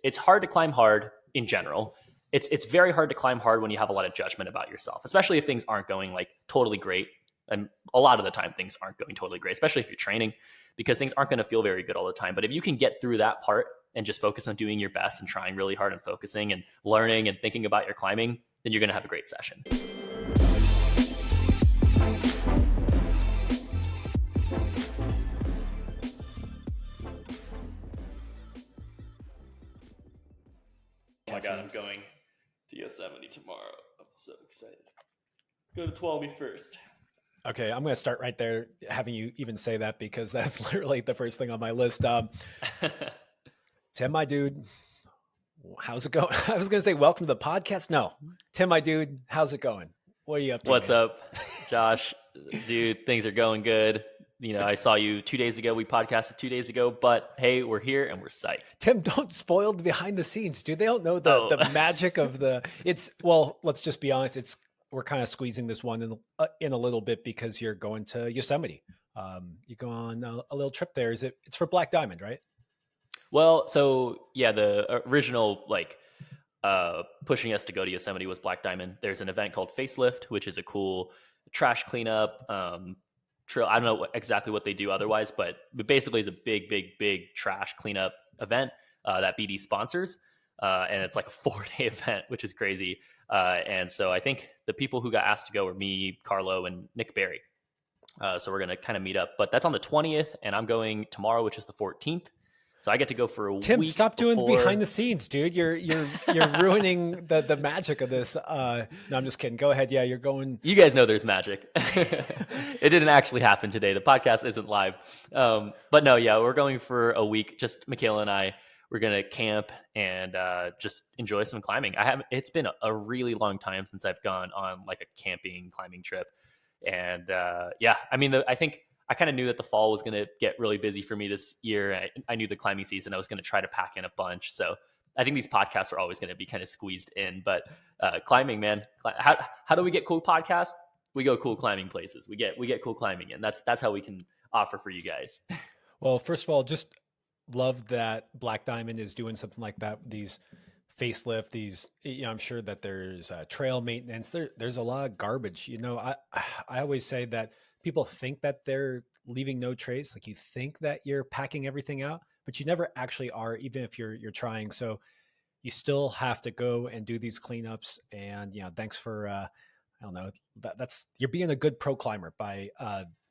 it's hard to climb hard in general. It's very hard to climb hard when you have a lot of judgment about yourself, especially if things aren't going like totally great. And a lot of the time things aren't going totally great, especially if you're training, because things aren't going to feel very good all the time. But if you can get through that part and just focus on doing your best and trying really hard and focusing and learning and thinking about your climbing, then you're going to have a great session. Oh my God, I'm going to Yosemite tomorrow. I'm so excited. Go to Tuolumne first. Okay, I'm going to start right there, having you even say that, because that's literally the first thing on my list. Tim, my dude, how's it going? I was going to say, welcome to the podcast. No, Tim, my dude, how's it going? What are you up to? What's up, Josh? Dude, things are going good. You know, I saw you 2 days ago. We podcasted 2 days ago, but hey, we're here and we're psyched. Tim, don't spoil the behind the scenes, dude. They don't know the magic of the. Well, let's just be honest. We're kind of squeezing this one in a little bit because you're going to Yosemite. You go on a little trip there. It's for Black Diamond, right? Well, so yeah, the original pushing us to go to Yosemite was Black Diamond. There's an event called Facelift, which is a cool trash cleanup trail. I don't know exactly what they do otherwise, but basically it's a big trash cleanup event that BD sponsors. And it's like a 4-day event, which is crazy. And so I think the people who got asked to go were me, Carlo, and Nick Berry. So we're going to kind of meet up, but that's on the 20th and I'm going tomorrow, which is the 14th. So I get to go for a week. Tim, stop doing behind the scenes, dude. You're ruining the magic of this. No, I'm just kidding. Go ahead. Yeah, you're going. You guys know there's magic. It didn't actually happen today. The podcast isn't live. But no, yeah, we're going for a week. Just Michaela and I. We're gonna camp and just enjoy some climbing. It's been a really long time since I've gone on like a camping climbing trip, and yeah, I mean, I think I kind of knew that the fall was gonna get really busy for me this year. I knew the climbing season. I was gonna try to pack in a bunch, so I think these podcasts are always gonna be kind of squeezed in. But climbing, man, how do we get cool podcasts? We go cool climbing places. We get cool climbing in. That's how we can offer for you guys. Well, first of all, just love that Black Diamond is doing something like that. These facelift, I'm sure that there's trail maintenance. There's a lot of garbage. I always say that people think that they're leaving no trace. Like you think that you're packing everything out, but you never actually are, even if you're trying. So you still have to go and do these cleanups. And thanks for I don't know, that's you're being a good pro climber by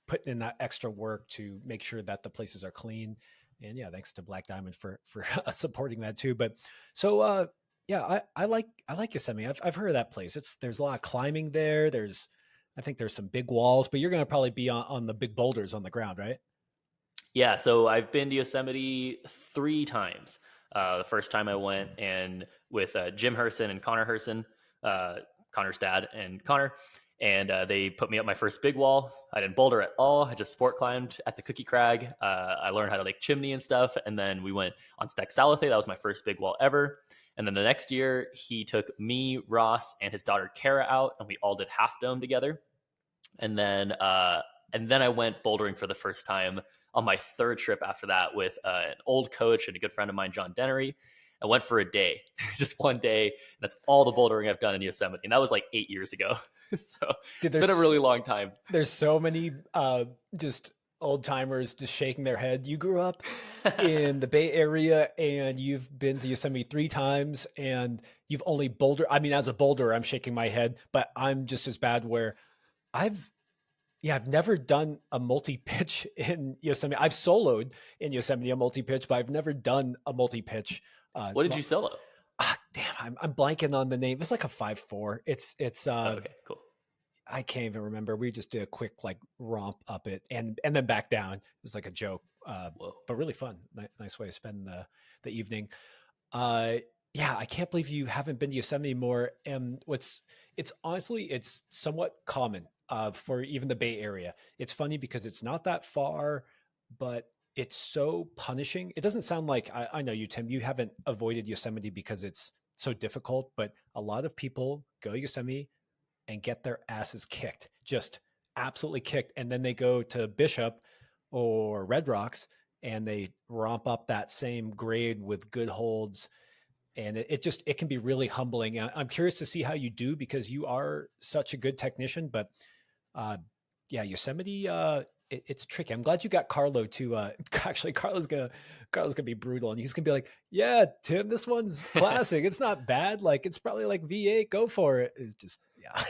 putting in that extra work to make sure that the places are clean. And yeah, thanks to Black Diamond for supporting that too. But so yeah, I like Yosemite. I've heard of that place. There's a lot of climbing there. I think there's some big walls, but you're going to probably be on the big boulders on the ground, right? Yeah, so I've been to Yosemite 3 times. The first time I went and with Jim Herson and Connor Herson, Connor's dad and Connor, and they put me up my first big wall. I didn't boulder at all. I just sport climbed at the Cookie Crag. I learned how to like chimney and stuff. And then we went on Stek Salothe. That was my first big wall ever. And then the next year, he took me, Ross, and his daughter Kara out, and we all did Half Dome together. And then I went bouldering for the first time on my 3rd trip after that with an old coach and a good friend of mine, John Dennery. I went for a day, just one day. That's all the bouldering I've done in Yosemite. And that was like 8 years ago. So it's been a really long time. There's so many just old timers just shaking their head. You grew up in the Bay Area and you've been to Yosemite 3 times and you've only bouldered. I mean, as a boulderer, I'm shaking my head, but I'm just as bad where I've never done a multi-pitch in Yosemite. I've soloed in Yosemite a multi-pitch, but I've never done a multi-pitch. What did you solo? Damn, I'm blanking on the name. It's like a 5.4. It's okay, cool. I can't even remember. We just did a quick like romp up it and then back down. It was like a joke, but really fun. Nice way to spend the evening. Yeah, I can't believe you haven't been to Yosemite more. And it's somewhat common for even the Bay Area. It's funny because it's not that far, but it's so punishing. It doesn't sound like, I know you, Tim, you haven't avoided Yosemite because it's so difficult, but a lot of people go to Yosemite and get their asses kicked, just absolutely kicked. And then they go to Bishop or Red Rocks and they romp up that same grade with good holds. and it just it can be really humbling. I'm curious to see how you do because you are such a good technician. But uh, yeah, Yosemite, it's tricky. I'm glad you got Carlo to actually Carlo's gonna be brutal, and he's gonna be like, yeah, Tim, this one's classic. It's not bad. Like it's probably like V8. Go for it. It's just yeah.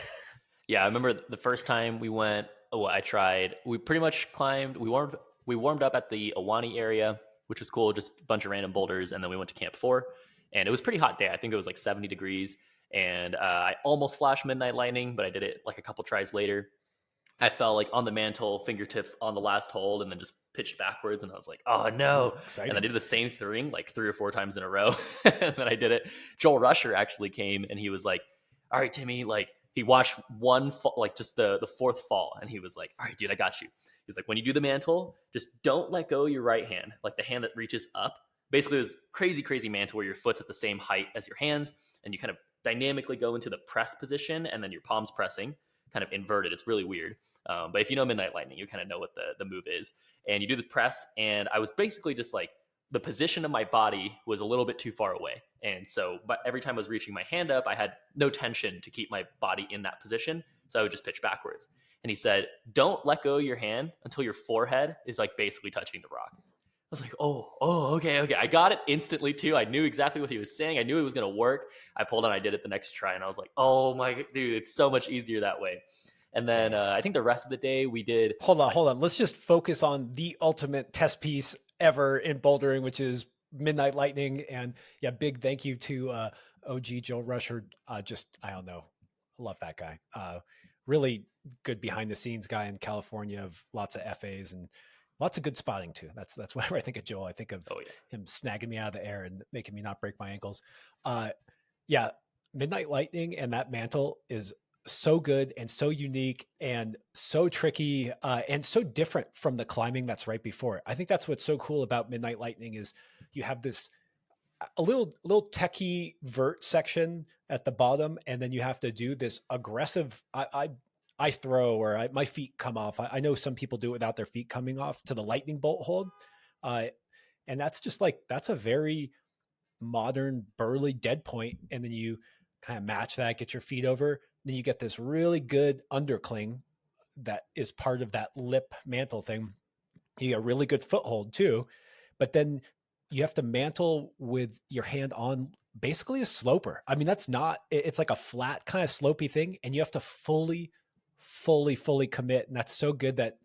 Yeah, I remember the first time we went. Oh, I tried. We pretty much climbed. We warmed up at the Awani area, which was cool. Just a bunch of random boulders, and then we went to Camp Four, and it was a pretty hot day. I think it was like 70 degrees, and I almost flashed Midnight Lightning, but I did it like a couple tries later. I fell like on the mantle, fingertips on the last hold, and then just pitched backwards. And I was like, "Oh Ooh, no!" And I exciting. did the same thing like 3 or 4 times in a row. And then I did it. Joel Rusher actually came, and he was like, "All right, Timmy." Like he watched one fall, like just the fourth fall, and he was like, "All right, dude, I got you." He's like, "When you do the mantle, just don't let go of your right hand, like the hand that reaches up. Basically, this crazy, crazy mantle where your foot's at the same height as your hands, and you kind of dynamically go into the press position, and then your palms pressing, kind of inverted. It's really weird." But if you know Midnight Lightning, you kind of know what the move is. And you do the press, and I was basically just like the position of my body was a little bit too far away. And so, but every time I was reaching my hand up, I had no tension to keep my body in that position. So I would just pitch backwards. And he said, "Don't let go of your hand until your forehead is like basically touching the rock." I was like, okay, okay. I got it instantly too. I knew exactly what he was saying. I knew it was going to work. I pulled on, I did it the next try, and I was like, oh my, dude, it's so much easier that way. And then Damn. I think the rest of the day we did Hold on, like, hold on. Let's just focus on the ultimate test piece ever in bouldering, which is Midnight Lightning. And yeah, big thank you to OG Joe Rusher. Just I don't know, love that guy. Really good behind the scenes guy in California of lots of FAs and lots of good spotting too. That's whenever I think of Joel, I think of oh yeah, him snagging me out of the air and making me not break my ankles. Uh, yeah, Midnight Lightning and that mantle is so good and so unique and so tricky and so different from the climbing that's right before it. I think that's what's so cool about Midnight Lightning is you have this a little techie vert section at the bottom, and then you have to do this aggressive. I throw or my feet come off. I know some people do it without their feet coming off to the lightning bolt hold, uh, and that's just like that's a very modern burly dead point, and then you kind of match that, get your feet over, then you get this really good undercling that is part of that lip mantle thing. You get a really good foothold too, but then you have to mantle with your hand on basically a sloper. I mean, that's not it's like a flat kind of slopey thing, and you have to fully commit, and that's so good that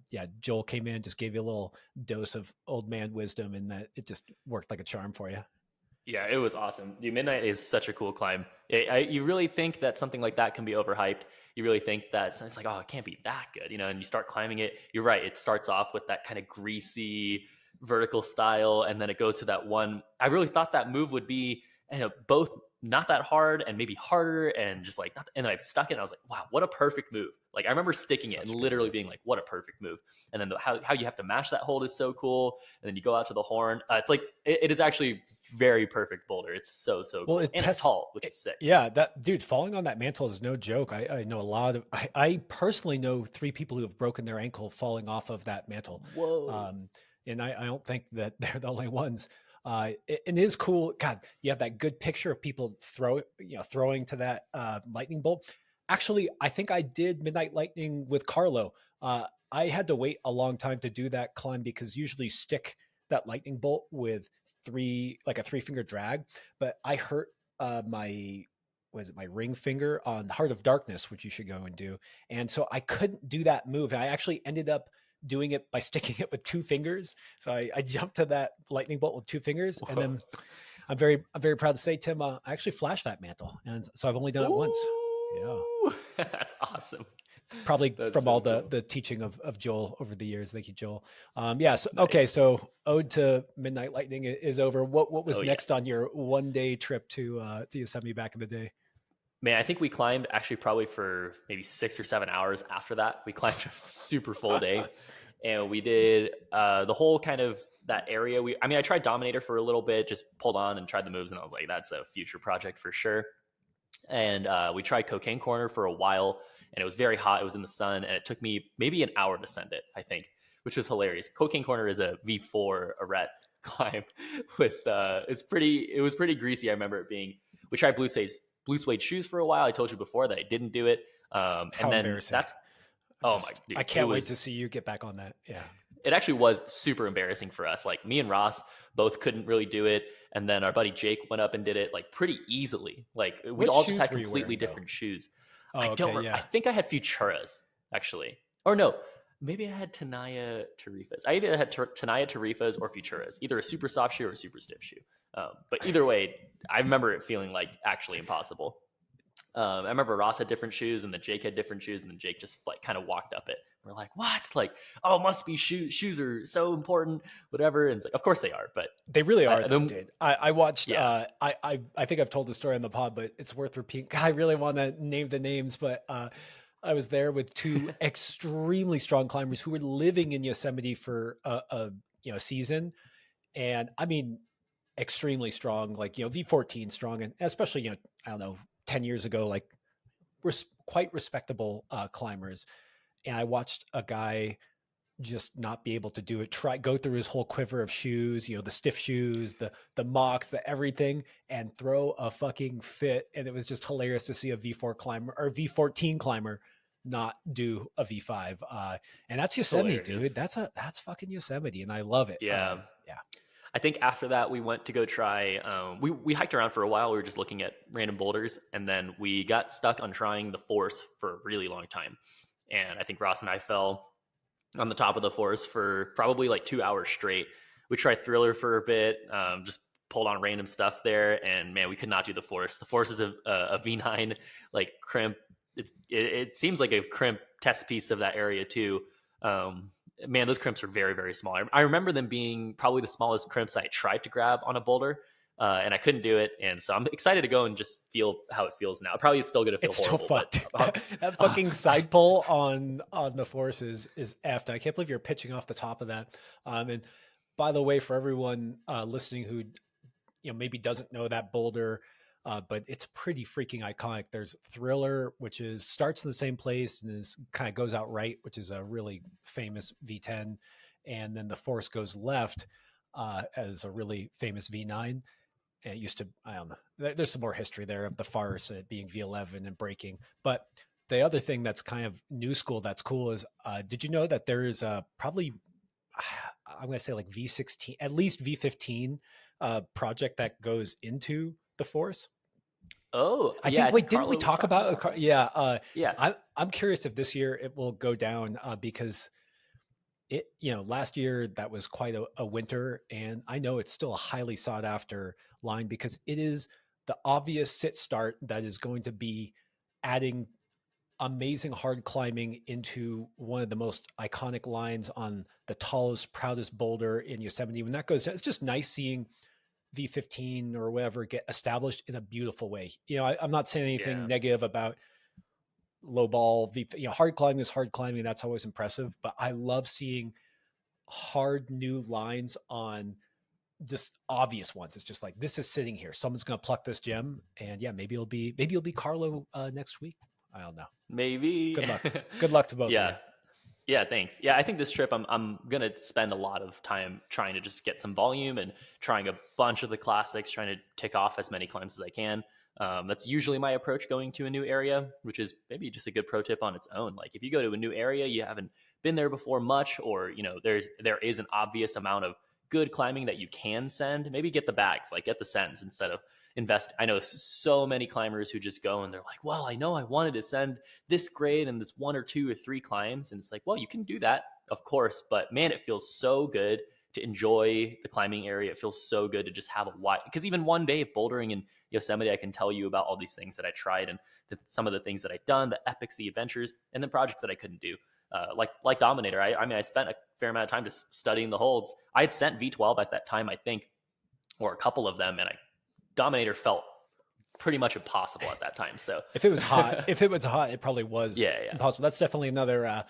yeah, Joel came in and just gave you a little dose of old man wisdom, and that it just worked like a charm for you. yeah, it was awesome. Dude, Midnight is such a cool climb. You really think that something like that can be overhyped. You really think that it's like, oh, it can't be that good, you know? And you start climbing it. You're right. It starts off with that kind of greasy vertical style, and then it goes to that one. I really thought that move would be, both not that hard and maybe harder, and just like, not, and I've stuck it. And I was like, wow, what a perfect move. Like I remember sticking it and Such a good literally move. being like, what a perfect move. And then how you have to mash that hold is so cool. And then you go out to the horn. It's like it is actually very perfect boulder. It's so Well, cool, it and it's tests. tall, which is sick. Yeah, that dude falling on that mantle is no joke. I know a lot of. I personally know three people who have broken their ankle falling off of that mantle, Whoa. um, and I don't think that they're the only ones. It is cool. God, you have that good picture of people throwing to that lightning bolt. Actually, I think I did Midnight Lightning with Carlo. I had to wait a long time to do that climb because usually stick that lightning bolt with like a three finger drag, but I hurt my was it my ring finger on Heart of Darkness, which you should go and do. And so I couldn't do that move. And I actually ended up doing it by sticking it with two fingers. So I jumped to that lightning bolt with two fingers, and Whoa. then I'm very proud to say, Tim, I actually flashed that mantle, and so I've only done it once. Yeah, Ooh. That's awesome. probably That's from all so cool. the teaching of Joel over the years. Thank you, Joel. Yes. Okay. Nice. So Ode to Midnight Lightning is over. What Oh was yeah. next on your 1 day trip to Yosemite back in the day? Man, I think we climbed actually probably for maybe 6 or 7 hours after that. We climbed a super full day, and we did the whole kind of that area. I mean, I tried Dominator for a little bit, just pulled on and tried the moves, and I was like, that's a future project for sure. And we tried Cocaine Corner for a while, and it was very hot. It was in the sun, and it took me maybe an hour to send it, I think, which was hilarious. Cocaine Corner is a V4 arete, climb with it was pretty greasy. I remember it being, we tried blue suede shoes for a while. I told you before that I didn't do it. And How then embarrassing. that's, oh my I dude, can't wait to see you get back on that. Yeah. it actually was super embarrassing for us. Like me and Ross both couldn't really do it. And then our buddy Jake went up and did it like pretty easily. Like we What all just shoes had were you completely wearing though? different shoes. Oh, okay. I Yeah. think I had Futuras actually. Or no, maybe I had Tanaya Tarifas. I either had Tanaya Tarifas or Futuras, either a super soft shoe or a super stiff shoe. But either way, I remember it feeling like actually impossible. I remember Ross had different shoes, and then Jake had different shoes, and then Jake just like kind of walked up it. We're like, what? Like, oh, must be shoes. Shoes are so important, whatever. And it's like, of course they are, but They really are though, then dude. I watched yeah, I think I've told the story on the pod, but it's worth repeating. I really want to name the names, but I was there with two extremely strong climbers who were living in Yosemite for a season, and I mean extremely strong, like V14 strong, and especially I don't know 10 years ago, like quite respectable climbers. And I watched a guy just not be able to do it, try go through his whole quiver of shoes, the stiff shoes, the mocks, the everything, and throw a fucking fit. And it was just hilarious to see a V4 climber or V14 climber not do a V5. And that's it's Yosemite, dude. hilarious. That's fucking Yosemite, and I love it. Yeah, Yeah. I think after that we went to go try. We hiked around for a while. We were just looking at random boulders, and then we got stuck on trying the force for a really long time. And I think Ross and I fell on the top of the forest for probably like 2 hours straight. We tried Thriller for a bit, just pulled on random stuff there, and man, we could not do the forest. The forest is a V9 like crimp. It seems like a crimp test piece of that area too. Man, those crimps are very very small. I remember them being probably the smallest crimps I tried to grab on a boulder. And I couldn't do it, and so I'm excited to go and just feel how it feels now. Probably still going to feel It's still horrible, but fucked. That fucking side pull on the force is effed. I can't believe you're pitching off the top of that. And by the way, for everyone listening who maybe doesn't know that boulder, but it's pretty freaking iconic. There's Thriller, which is starts in the same place and is kind of goes out right, which is a really famous V10, and then the force goes left as a really famous V9. And it used to, I don't know, there's some more history there of the farce being V11 and breaking. But the other thing that's kind of new school that's cool is, did you know that there is probably, I'm going to say like V16, at least V15 project that goes into the force? oh I yeah, think, I think wait, didn't we Carlo was talk talking about, about that. yeah. Yeah, I'm curious if this year it will go down because last year that was quite a winter, and I know it's still a highly sought after line because it is the obvious sit start that is going to be adding amazing hard climbing into one of the most iconic lines on the tallest, proudest boulder in Yosemite. When that goes down, it's just nice seeing V15 or whatever get established in a beautiful way. I'm not saying anything yeah. negative about low ball. Hard climbing is hard climbing. That's always impressive, but I love seeing hard new lines on just obvious ones. It's just like this is sitting here. Someone's going to pluck this gem, and yeah, maybe it'll be Carlo next week. I don't know. Maybe. Good luck. Good luck to both of you. Yeah. Yeah, thanks. Yeah, I think this trip I'm gonna spend a lot of time trying to just get some volume and trying a bunch of the classics, trying to tick off as many climbs as I can. That's usually my approach going to a new area, which is maybe just a good pro tip on its own. Like if you go to a new area, you haven't been there before much, or there is an obvious amount of good climbing that you can send. Maybe get the bags, like get the sends instead of invest. I know so many climbers who just go and they're like, well, I know I wanted to send this grade and this 1 or 2 or 3 climbs, and it's like, well, you can do that, of course, but man, it feels so good to enjoy the climbing area. It feels so good to just have a wide, because even one day of bouldering in Yosemite, I can tell you about all these things that I tried and some of the things that I've done, the epics, the adventures, and then projects that I couldn't do. Like Dominator, I mean, I spent a fair amount of time just studying the holds. I had sent V12 at that time, I think, or a couple of them, and Dominator felt pretty much impossible at that time. So if it was hot, it probably was yeah, yeah. impossible. That's definitely another.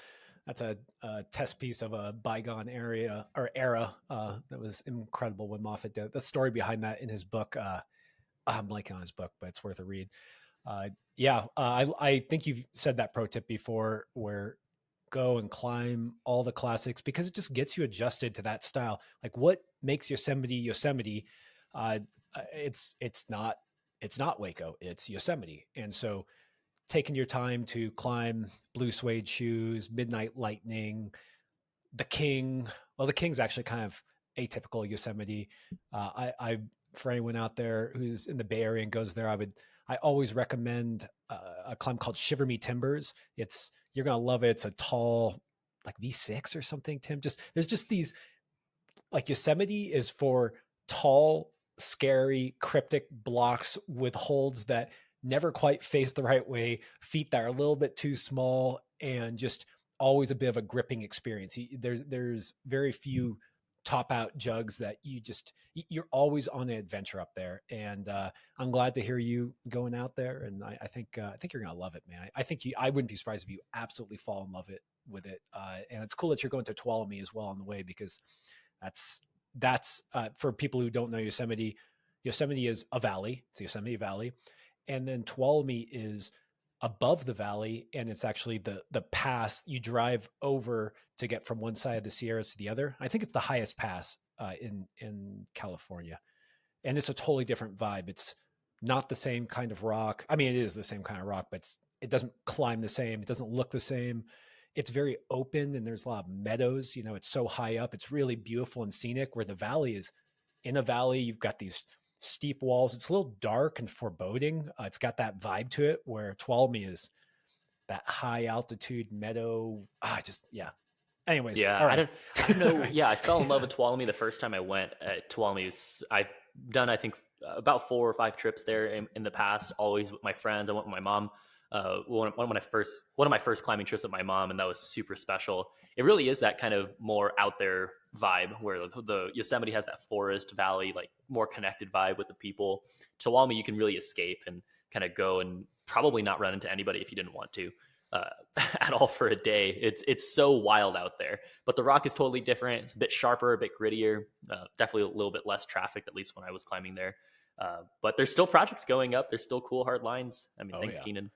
That's a test piece of a bygone area or era that was incredible when Moffat did it. The story behind that in his book. I'm blanking on his book, but it's worth a read. Yeah, I think you've said that pro tip before, where go and climb all the classics because it just gets you adjusted to that style. Like what makes Yosemite Yosemite? Uh, it's not Waco, it's Yosemite, and so taking your time to climb blue suede shoes, midnight lightning, the King. Well, the King's actually kind of atypical Yosemite. I for anyone out there who's in the Bay Area and goes there, I always recommend a climb called Shiver Me Timbers. It's you're gonna love it. It's a tall like V6 or something. Tim, just there's just these like Yosemite is for tall, scary, cryptic blocks with holds that never quite face the right way, feet that are a little bit too small, and just always a bit of a gripping experience. There's very few top out jugs that you're always on an adventure up there, and I'm glad to hear you going out there. And I think you're gonna love it, man. I think I wouldn't be surprised if you absolutely fall in love with it. And it's cool that you're going to Tuolumne as well on the way because that's for people who don't know Yosemite. Yosemite is a valley. It's the Yosemite Valley, and then Tuolumne is above the valley, and it's actually the pass you drive over to get from one side of the Sierras to the other. I think it's the highest pass in California, and it's a totally different vibe. It's not the same kind of rock. I mean, it is the same kind of rock, but it doesn't climb the same. It doesn't look the same. It's very open and there's a lot of meadows. You know, it's so high up. It's really beautiful and scenic where the valley is in a valley. You've got these steep walls. It's a little dark and foreboding. It's got that vibe to it where Tuolumne is that high altitude meadow. Yeah. Anyways, Yeah, all right. I don't All know. right. Yeah, I fell in love with Tuolumne the first time I went. Tuolumne, I've done, I think, about 4 or 5 trips there in the past. Always with my friends. I went with my mom. One of my first climbing trips with my mom, and that was super special. It really is that kind of more out there vibe where the Yosemite has that forest valley, like more connected vibe with the people. Tuolumne, you can really escape and kind of go and probably not run into anybody if you didn't want to uh, at all for a day. It's so wild out there, but the rock is totally different. It's a bit sharper, a bit grittier, definitely a little bit less traffic, at least when I was climbing there. But there's still projects going up. There's still cool hard lines. I mean, Oh thanks, yeah. Keenan.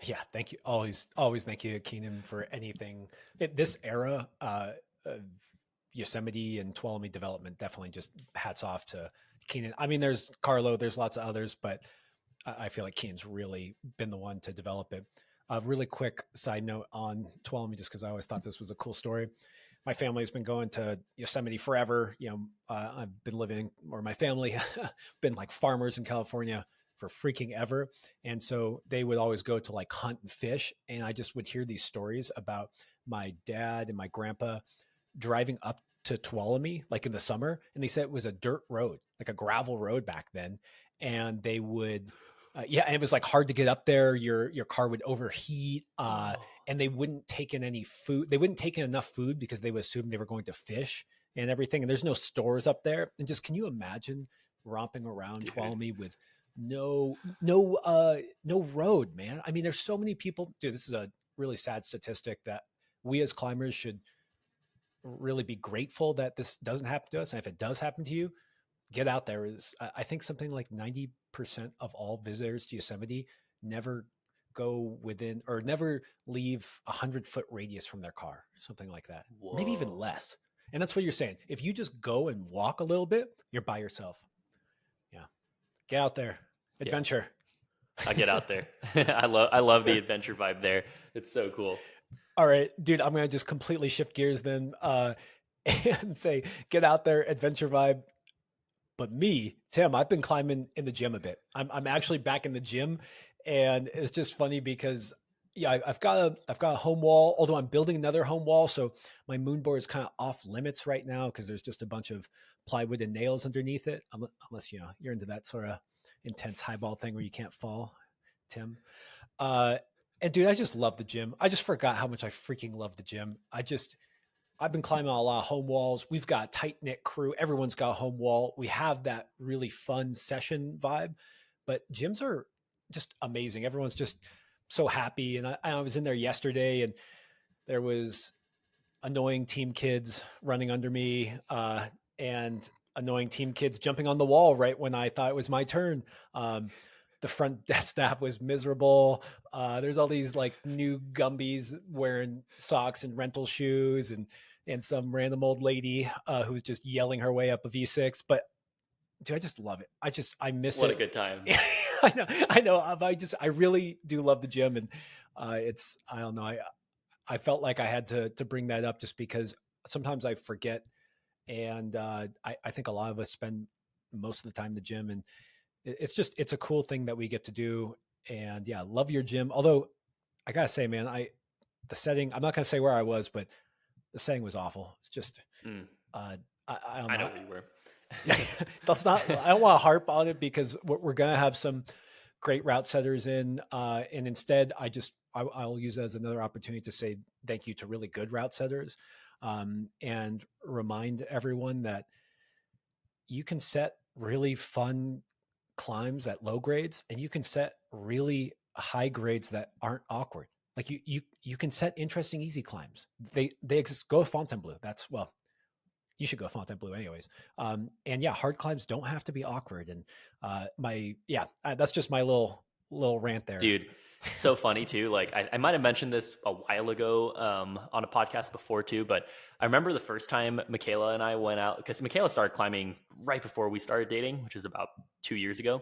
Yeah, thank you. Always thank you, Keenan, for anything. This era of Yosemite and Tuolumne development, definitely just hats off to Keenan. I mean, there's Carlo, there's lots of others, but I feel like Keenan's really been the one to develop it. A really quick side note on Tuolumne, just because I always thought this was a cool story. My family's been going to Yosemite forever. You know, I've been living, or my family been like farmers in California for freaking ever. And so they would always go to like hunt and fish. And I just would hear these stories about my dad and my grandpa driving up to Tuolumne like in the summer. And they said it was a dirt road, like a gravel road back then. And they would, yeah, and it was like hard to get up there. Your car would overheat, Oh, and they wouldn't take in any food. They wouldn't take in enough food because they would assume they were going to fish and everything. And there's no stores up there. And just can you imagine romping around dude. Tuolumne with no road, man? I mean, there's so many people. Dude, this is a really sad statistic that we as climbers should really be grateful that this doesn't happen to us. And if it does happen to you, get out there. Is I think something like 90% of all visitors to Yosemite never go within or never leave 100-foot radius from their car, something like that, maybe even Whoa. less. And that's what you're saying. If you just go and walk a little bit, you're by yourself. Yeah, get out there, Yeah, adventure. I get out there. I love the adventure vibe there. It's so cool. All right, dude, I'm gonna just completely shift gears then, and say, get out there, adventure vibe. But me, Tim, I've been climbing in the gym a bit. I'm actually back in the gym, and it's just funny because yeah, I've got a home wall. Although I'm building another home wall, so my moon board is kind of off limits right now because there's just a bunch of plywood and nails underneath it. Unless you know you're into that sort of intense highball thing where you can't fall, Tim. Uh, and dude, I just love the gym. I just forgot how much I freaking love the gym. I've been climbing a lot of home walls. We've got a tight knit crew. Everyone's got a home wall. We have that really fun session vibe, but gyms are just amazing. Everyone's just so happy. And I was in there yesterday and there was annoying team kids running under me, and annoying team kids jumping on the wall right when I thought it was my turn. Um, the front desk staff was miserable. There's all these like new Gumbies wearing socks and rental shoes, and some random old lady who's just yelling her way up a V6. But dude, I just love it. I miss What a it. good time. I know. I really do love the gym, and I don't know. I felt like I had to bring that up just because sometimes I forget, and I think a lot of us spend most of the time in the gym, and it's a cool thing that we get to do. And yeah, love your gym. Although I gotta say, man, the setting. I'm not gonna say where I was, but the setting was awful. It's just Mm, I don't I know know. where you were. That's not. I don't want to harp on it because we're gonna have some great route setters in, and instead, I'll use it as another opportunity to say thank you to really good route setters, and remind everyone that you can set really fun climbs at low grades, and you can set really high grades that aren't awkward. Like you can set interesting easy climbs. They exist. Go Fontainebleau. That's well, you should go Fontainebleau anyways. And yeah, hard climbs don't have to be awkward. And that's just my little rant there. Dude, so funny too. Like I might have mentioned this a while ago on a podcast before too, but I remember the first time Michaela and I went out because Michaela started climbing right before we started dating, which is about 2 years ago.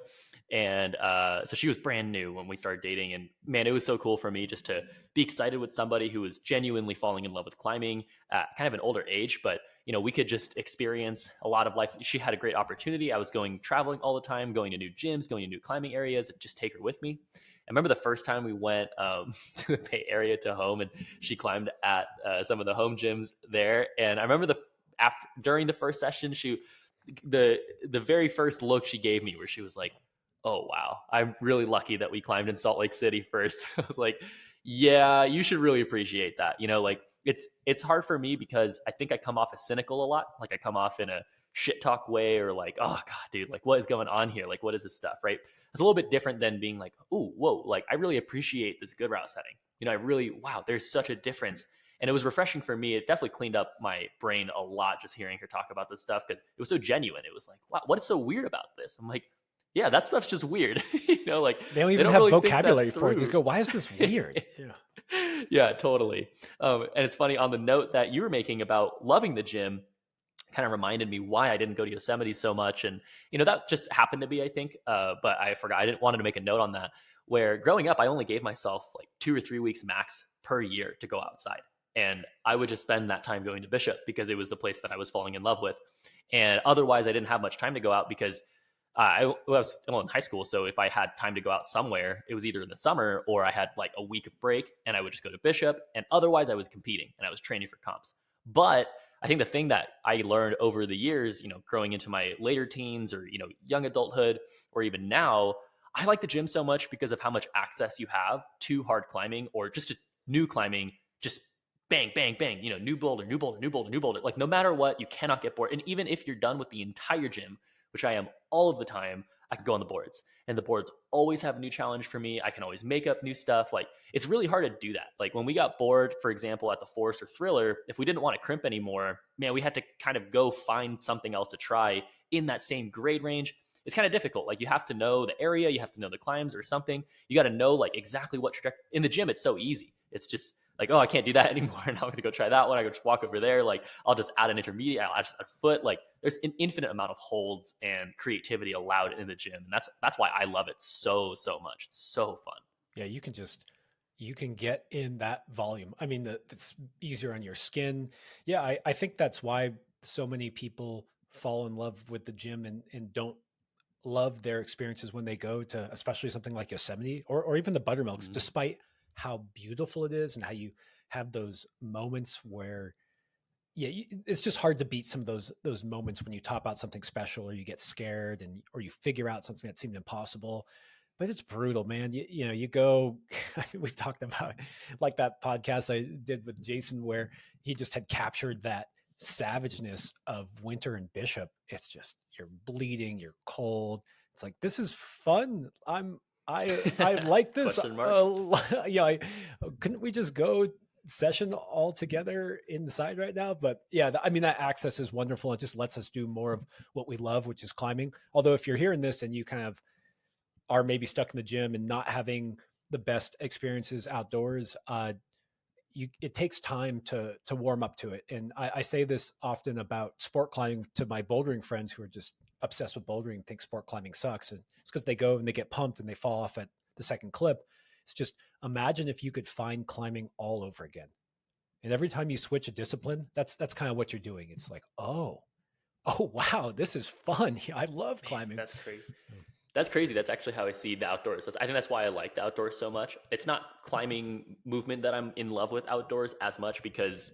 And so she was brand new when we started dating. And man, it was so cool for me just to be excited with somebody who was genuinely falling in love with climbing at kind of an older age. But, we could just experience a lot of life. She had a great opportunity. I was traveling all the time, going to new gyms, going to new climbing areas, and just take her with me. I remember the first time we went to the Bay Area to home, and she climbed at some of the home gyms there. And I remember during the first session, the very first look she gave me, where she was like, "Oh wow, I'm really lucky that we climbed in Salt Lake City first." I was like, "Yeah, you should really appreciate that." Like it's hard for me because I think I come off as cynical a lot. Like I come off in a shit talk way, or like, "Oh god, dude, like what is going on here? Like what is this stuff?" Right? It's a little bit different than being like, "Oh, whoa, like I really appreciate this good route setting." I really, wow, there's such a difference. And it was refreshing for me. It definitely cleaned up my brain a lot just hearing her talk about this stuff because it was so genuine. It was like, wow, what's so weird about this? I'm like, yeah, that stuff's just weird. Like They don't they even don't have really think vocabulary that for it. They just through. go, "Why is this weird?" Yeah. Yeah, totally. And it's funny on the note that you were making about loving the gym, kind of reminded me why I didn't go to Yosemite so much. And, that just happened to be, I think, but I forgot. I didn't wanted to make a note on that, where growing up, I only gave myself like 2 or 3 weeks max per year to go outside. And I would just spend that time going to Bishop because it was the place that I was falling in love with. And otherwise, I didn't have much time to go out because I was still in high school. So if I had time to go out somewhere, it was either in the summer or I had like a week of break and I would just go to Bishop. And otherwise, I was competing and I was training for comps. But I think the thing that I learned over the years, growing into my later teens or, young adulthood, or even now, I like the gym so much because of how much access you have to hard climbing or just new climbing, just bang, bang, bang, new boulder, new boulder, new boulder, new boulder. Like no matter what, you cannot get bored. And even if you're done with the entire gym, which I am all of the time, I can go on the boards. And the boards always have a new challenge for me. I can always make up new stuff. Like it's really hard to do that. Like when we got bored, for example, at the Forest or Thriller, if we didn't want to crimp anymore, man, we had to kind of go find something else to try in that same grade range. It's kind of difficult. Like you have to know the area, you have to know the climbs or something. You got to know like exactly what trajectory. In the gym, it's so easy. It's just like, oh, I can't do that anymore. Now I'm going to go try that one. I go just walk over there. Like I'll just add an intermediate. I'll add just a foot. Like there's an infinite amount of holds and creativity allowed in the gym. And that's why I love it so much. It's so fun. Yeah, you can get in that volume. I mean, it's easier on your skin. Yeah, I think that's why so many people fall in love with the gym and don't love their experiences when they go to especially something like Yosemite or even the Buttermilks, Mm-hmm. despite how beautiful it is and how you have those moments where yeah, it's just hard to beat some of those moments when you top out something special or you get scared and or you figure out something that seemed impossible. But it's brutal, man. You go. We've talked about like that podcast I did with Jason where he just had captured that savageness of winter and Bishop. It's just you're bleeding, you're cold. It's like this is fun. I like this. Question mark. Yeah, couldn't we just go session all together inside right now? But yeah, I mean that access is wonderful. It just lets us do more of what we love, which is climbing. Although if you're hearing this and you kind of are maybe stuck in the gym and not having the best experiences outdoors, it takes time to warm up to it. And I say this often about sport climbing to my bouldering friends who are just obsessed with bouldering and think sport climbing sucks. And it's because they go and they get pumped and they fall off at the second clip. It's just, imagine if you could find climbing all over again. And every time you switch a discipline, that's kind of what you're doing. It's like, oh wow, this is fun. I love Man, climbing. that's crazy. That's crazy. That's actually how I see the outdoors. I think that's why I like the outdoors so much. It's not climbing movement that I'm in love with outdoors as much because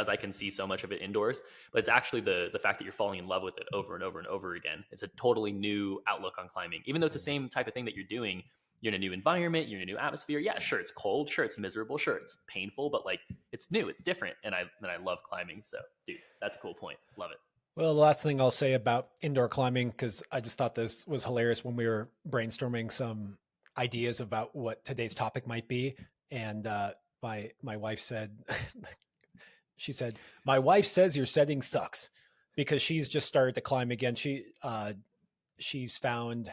I can see so much of it indoors, but it's actually the fact that you're falling in love with it over and over and over again. It's a totally new outlook on climbing. Even though it's the same type of thing that you're doing, you're in a new environment, you're in a new atmosphere. Yeah, sure, it's cold, sure, it's miserable, sure, it's painful, but like it's new, it's different, and I love climbing. So, dude, that's a cool point. Love it. Well, the last thing I'll say about indoor climbing, because I just thought this was hilarious when we were brainstorming some ideas about what today's topic might be, and my wife said, she said, "My wife says your setting sucks," because she's just started to climb again. She's found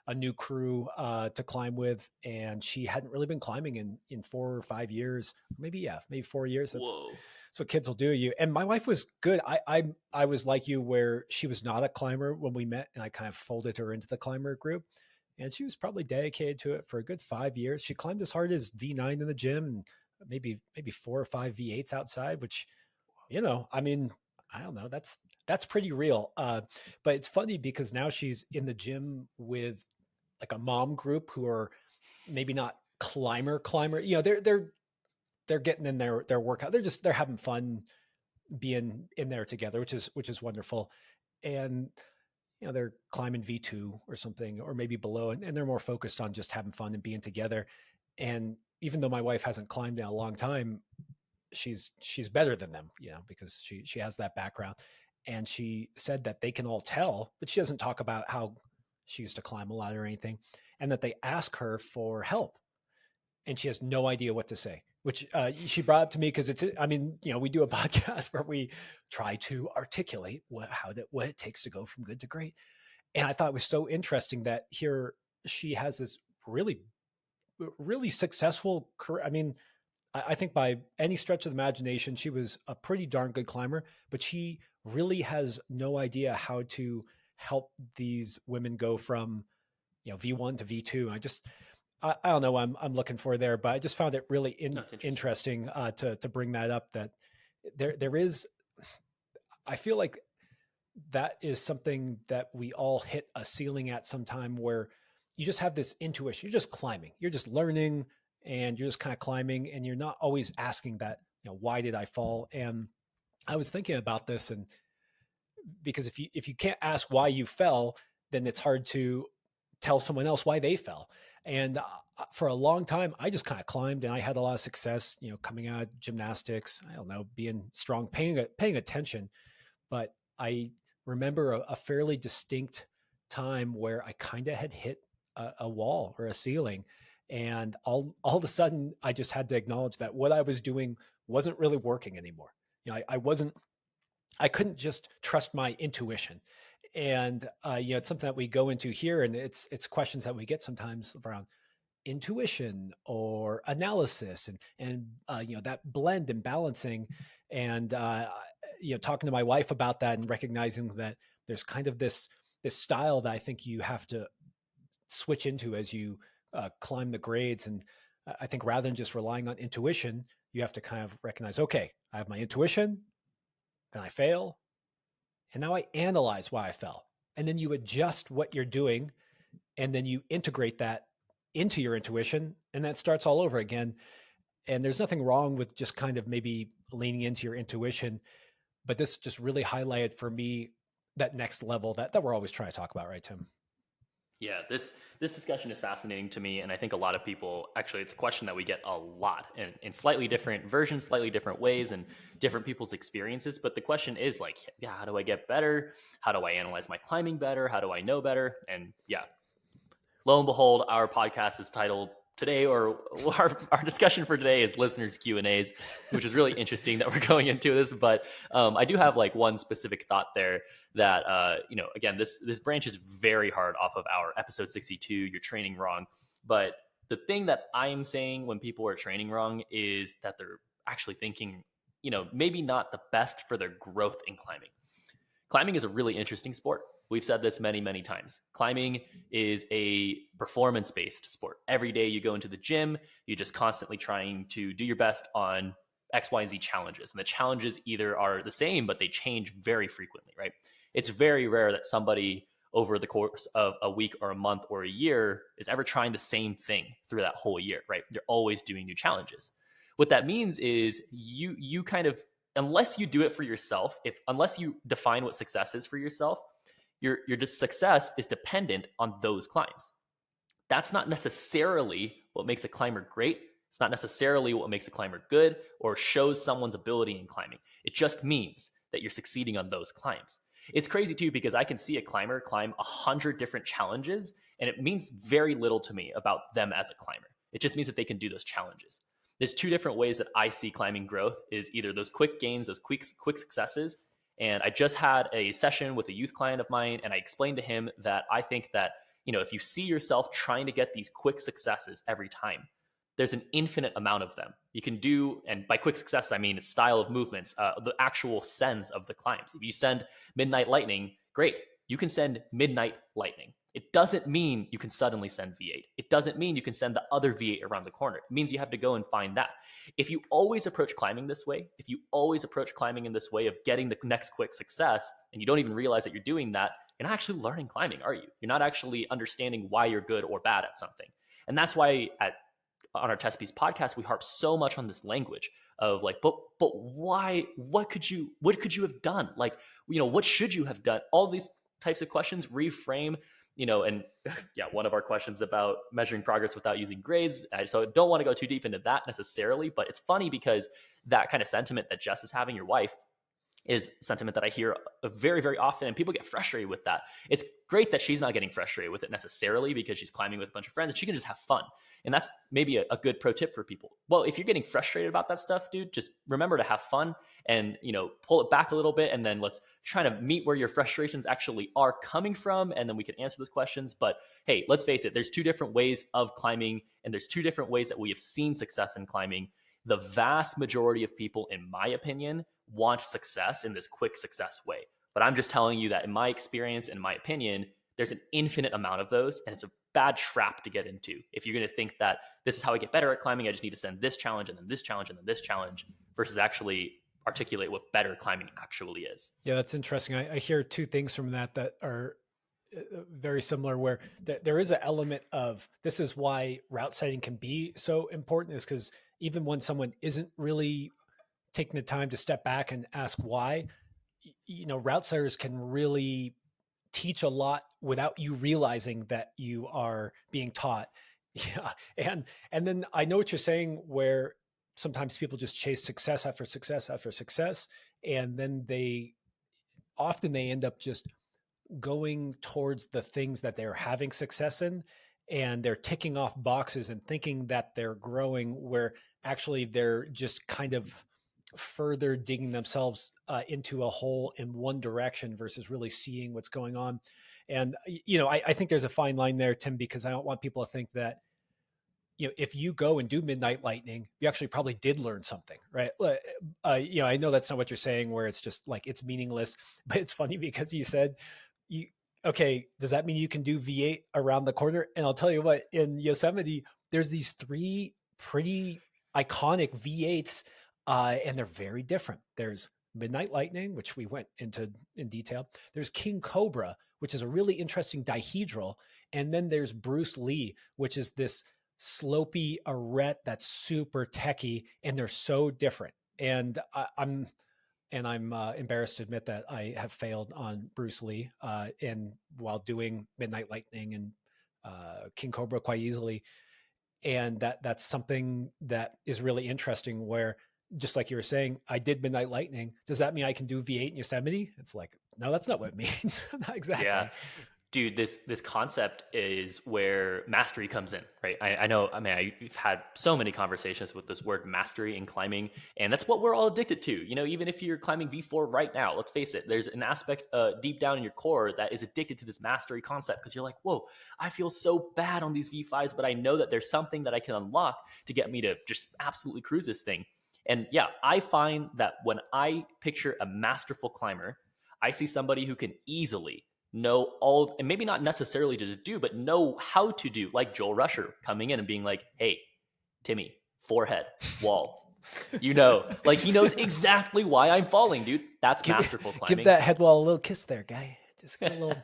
a new crew to climb with, and she hadn't really been climbing in 4 or 5 years, maybe maybe 4 years. Whoa. That's what kids will do to you. And my wife was good. I was like you, where she was not a climber when we met, and I kind of folded her into the climber group. And she was probably dedicated to it for a good 5 years. She climbed as hard as V9 in the gym, and maybe 4 or 5 V8s outside, which, I mean, I don't know. That's pretty real. But it's funny because now she's in the gym with like a mom group who are maybe not climber. They're getting in their workout. They're having fun being in there together, which is wonderful. And they're climbing V2 or something, or maybe below, and they're more focused on just having fun and being together. And even though my wife hasn't climbed in a long time, she's better than them, because she has that background. And she said that they can all tell, but she doesn't talk about how she used to climb a lot or anything, and that they ask her for help, and she has no idea what to say. Which she brought up to me because I mean, we do a podcast where we try to articulate what it takes to go from good to great. And I thought it was so interesting that here she has this really, really successful career. I mean, I think by any stretch of the imagination, she was a pretty darn good climber, but she really has no idea how to help these women go from, V1 to V2. I don't know what I'm looking for there, but I just found it really No, it's interesting. interesting to bring that up. That there is, I feel like that is something that we all hit a ceiling at sometime, where you just have this intuition. You're just climbing. You're just learning, and you're just kind of climbing, and you're not always asking that, why did I fall? And I was thinking about this, and because if you can't ask why you fell, then it's hard to tell someone else why they fell. And for a long time, I just kind of climbed, and I had a lot of success, coming out of gymnastics. I don't know, being strong, paying attention. But I remember a fairly distinct time where I kind of had hit a wall or a ceiling, and all of a sudden, I just had to acknowledge that what I was doing wasn't really working anymore. I couldn't just trust my intuition. And it's something that we go into here, and it's questions that we get sometimes around intuition or analysis, and that blend and balancing. And talking to my wife about that, and recognizing that there's kind of this style that I think you have to switch into as you climb the grades. And I think rather than just relying on intuition, you have to kind of recognize, okay, I have my intuition, then I fail, and now I analyze why I fell. And then you adjust what you're doing, and then you integrate that into your intuition, and that starts all over again. And there's nothing wrong with just kind of maybe leaning into your intuition, but this just really highlighted for me that next level that we're always trying to talk about, right, Tim? Yeah, this discussion is fascinating to me, and I think a lot of people actually it's a question that we get a lot in slightly different versions, slightly different ways, and different people's experiences. But the question is like, yeah, how do I get better? How do I analyze my climbing better? How do I know better? And yeah, lo and behold, our podcast is titled today, or our discussion for today is listeners Q and A's, which is really interesting that we're going into this. But I do have like one specific thought there that again, this branches very hard off of our episode 62. You're training wrong, but the thing that I'm saying when people are training wrong is that they're actually thinking, maybe not the best for their growth in climbing. Climbing is a really interesting sport. We've said this many, many times. Climbing is a performance based sport. Every day you go into the gym, you're just constantly trying to do your best on X, Y, and Z challenges. And the challenges either are the same, but they change very frequently, right? It's very rare that somebody over the course of a week or a month or a year is ever trying the same thing through that whole year, right? They're always doing new challenges. What that means is you kind of, unless you do it for yourself, unless you define what success is for yourself, your success is dependent on those climbs. That's not necessarily what makes a climber great. It's not necessarily what makes a climber good or shows someone's ability in climbing. It just means that you're succeeding on those climbs. It's crazy too, because I can see a climber climb 100 different challenges, and it means very little to me about them as a climber. It just means that they can do those challenges. There's two different ways that I see climbing growth: is either those quick gains, those quick successes. And I just had a session with a youth client of mine, and I explained to him that I think that, if you see yourself trying to get these quick successes every time, there's an infinite amount of them you can do. And by quick success, I mean it's style of movements, the actual sends of the climbs. If you send Midnight Lightning, great. You can send Midnight Lightning. It doesn't mean you can suddenly send V8. It doesn't mean you can send the other V8 around the corner. It means you have to go and find that. If you always approach climbing this way, if you always approach climbing in this way of getting the next quick success, and you don't even realize that you're doing that, you're not actually learning climbing, are you? You're not actually understanding why you're good or bad at something. And that's why on our Testpiece podcast, we harp so much on this language of like, but why? What could you have done? Like, what should you have done? All these types of questions reframe, and yeah, one of our questions about measuring progress without using grades. So I don't want to go too deep into that necessarily, but it's funny because that kind of sentiment that Jess is having, your wife, is sentiment that I hear very, very often, and people get frustrated with that. It's great that she's not getting frustrated with it necessarily, because she's climbing with a bunch of friends and she can just have fun. And that's maybe a good pro tip for people. Well, if you're getting frustrated about that stuff, dude, just remember to have fun and, pull it back a little bit, and then let's try to meet where your frustrations actually are coming from, and then we can answer those questions. But hey, let's face it, there's two different ways of climbing, and there's two different ways that we have seen success in climbing. The vast majority of people, in my opinion, want success in this quick success way. But I'm just telling you that in my experience, in my opinion, there's an infinite amount of those, and it's a bad trap to get into. If you're going to think that this is how I get better at climbing, I just need to send this challenge and then this challenge and then this challenge, versus actually articulate what better climbing actually is. Yeah, that's interesting. I hear two things from that are very similar, where there is an element of, this is why route citing can be so important, is because even when someone isn't really taking the time to step back and ask why, route citers can really teach a lot without you realizing that you are being taught. Yeah. And then I know what you're saying, where sometimes people just chase success after success after success, and then they end up just going towards the things that they're having success in, and they're ticking off boxes and thinking that they're growing, where actually they're just kind of further digging themselves into a hole in one direction versus really seeing what's going on. And I think there's a fine line there, Tim, because I don't want people to think that if you go and do Midnight Lightning, you actually probably did learn something, right? I know that's not what you're saying, where it's just like it's meaningless, but it's funny because you said, you okay, does that mean you can do V8 around the corner? And I'll tell you what, in Yosemite, there's these three pretty iconic V8s, and they're very different. There's Midnight Lightning, which we went into in detail. There's King Cobra, which is a really interesting dihedral. And then there's Bruce Lee, which is this slopey arete that's super techy, and they're so different. And I'm embarrassed to admit that I have failed on Bruce Lee, and while doing Midnight Lightning and King Cobra quite easily. And that's something that is really interesting, where, just like you were saying, I did Midnight Lightning. Does that mean I can do V8 in Yosemite? It's like, no, that's not what it means. Not Yeah. exactly. Dude, this concept is where mastery comes in, right? I know. I mean, I've had so many conversations with this word mastery in climbing, and that's what we're all addicted to. Even if you're climbing V4 right now, let's face it, there's an aspect deep down in your core that is addicted to this mastery concept because you're like, whoa, I feel so bad on these V5s, but I know that there's something that I can unlock to get me to just absolutely cruise this thing. And yeah, I find that when I picture a masterful climber, I see somebody who can easily know all, and maybe not necessarily just do, but know how to do, like Joel Rusher coming in and being like, hey, Timmy, forehead, wall. Like he knows exactly why I'm falling, dude. That's masterful Give climbing. that head wall a little kiss there, guy. Just get a little.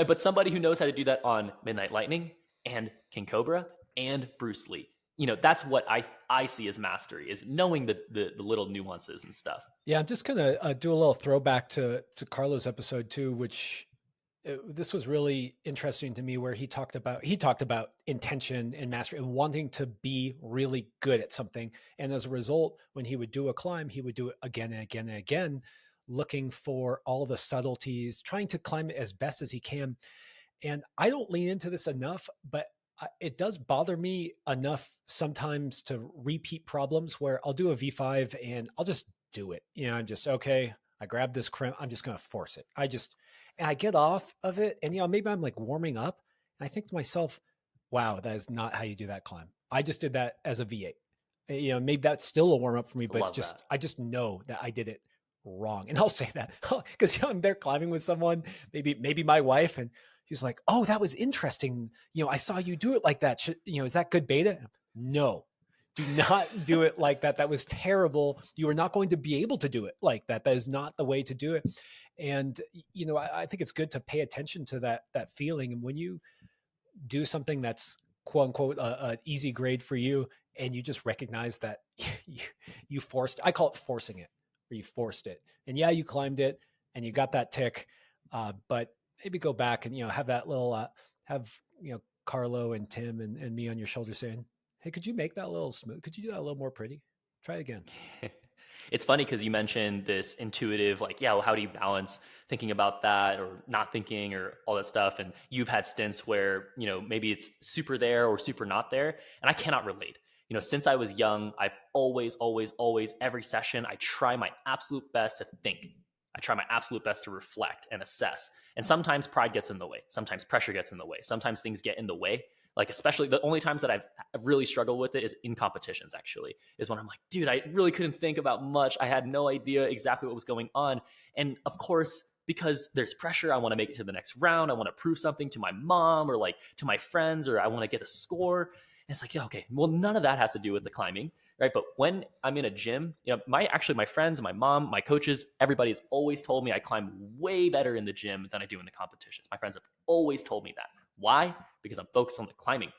But somebody who knows how to do that on Midnight Lightning and King Cobra and Bruce Lee. That's what I see as mastery, is knowing the little nuances and stuff. Yeah, I'm just gonna do a little throwback to Carlo's episode too, which this was really interesting to me, where he talked about intention and mastery and wanting to be really good at something, and as a result, when he would do a climb, he would do it again and again and again, looking for all the subtleties, trying to climb it as best as he can. And I don't lean into this enough, but it does bother me enough sometimes to repeat problems where I'll do a V5 and I'll just do it. I'm just, okay, I grab this crimp, I'm just going to force it. And I get off of it. And, maybe I'm like warming up. And I think to myself, wow, that is not how you do that climb. I just did that as a V8. Maybe that's still a warm up for me, but Love that. I just know that I did it wrong. And I'll say that because I'm there climbing with someone, maybe my wife, and he's like, "Oh, that was interesting. I saw you do it like that. Is that good beta?" No, do not do it like that. That was terrible. You are not going to be able to do it like that. That is not the way to do it. And I think it's good to pay attention to that feeling. And when you do something that's quote unquote an easy grade for you, and you just recognize that you, you forced, I call it forcing it, where you forced it, and yeah, you climbed it and you got that tick, but maybe go back and have that little have Carlo and Tim and me on your shoulder saying, hey, could you make that a little smooth, could you do that a little more pretty, try it again. It's funny because you mentioned this intuitive, like, yeah, well, how do you balance thinking about that or not thinking or all that stuff? And you've had stints where, maybe it's super there or super not there. And I cannot relate. Since I was young, I've always, always, always, every session, I try my absolute best to think. I try my absolute best to reflect and assess. And sometimes pride gets in the way. Sometimes pressure gets in the way. Sometimes things get in the way. Like, especially the only times that I've really struggled with it is in competitions, actually, is when I'm like, dude, I really couldn't think about much. I had no idea exactly what was going on. And of course, because there's pressure, I want to make it to the next round. I want to prove something to my mom or like to my friends, or I want to get a score. And it's like, yeah, okay, well, none of that has to do with the climbing, right? But when I'm in a gym, my friends, my mom, my coaches, everybody's always told me I climb way better in the gym than I do in the competitions. My friends have always told me that. Why? Because I'm focused on the climbing.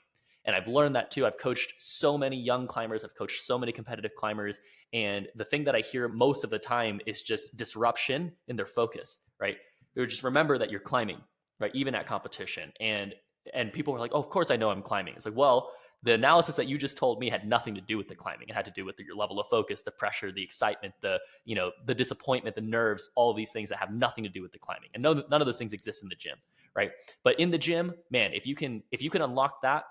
And I've learned that too. I've coached so many young climbers, I've coached so many competitive climbers. And the thing that I hear most of the time is just disruption in their focus, right? You just remember that you're climbing, right? Even at competition. And people were like, oh, of course I know I'm climbing. It's like, well, the analysis that you just told me had nothing to do with the climbing. It had to do with your level of focus, the pressure, the excitement, the disappointment, the nerves, all of these things that have nothing to do with the climbing. And none of those things exist in the gym, right? But in the gym, man, if you can unlock that,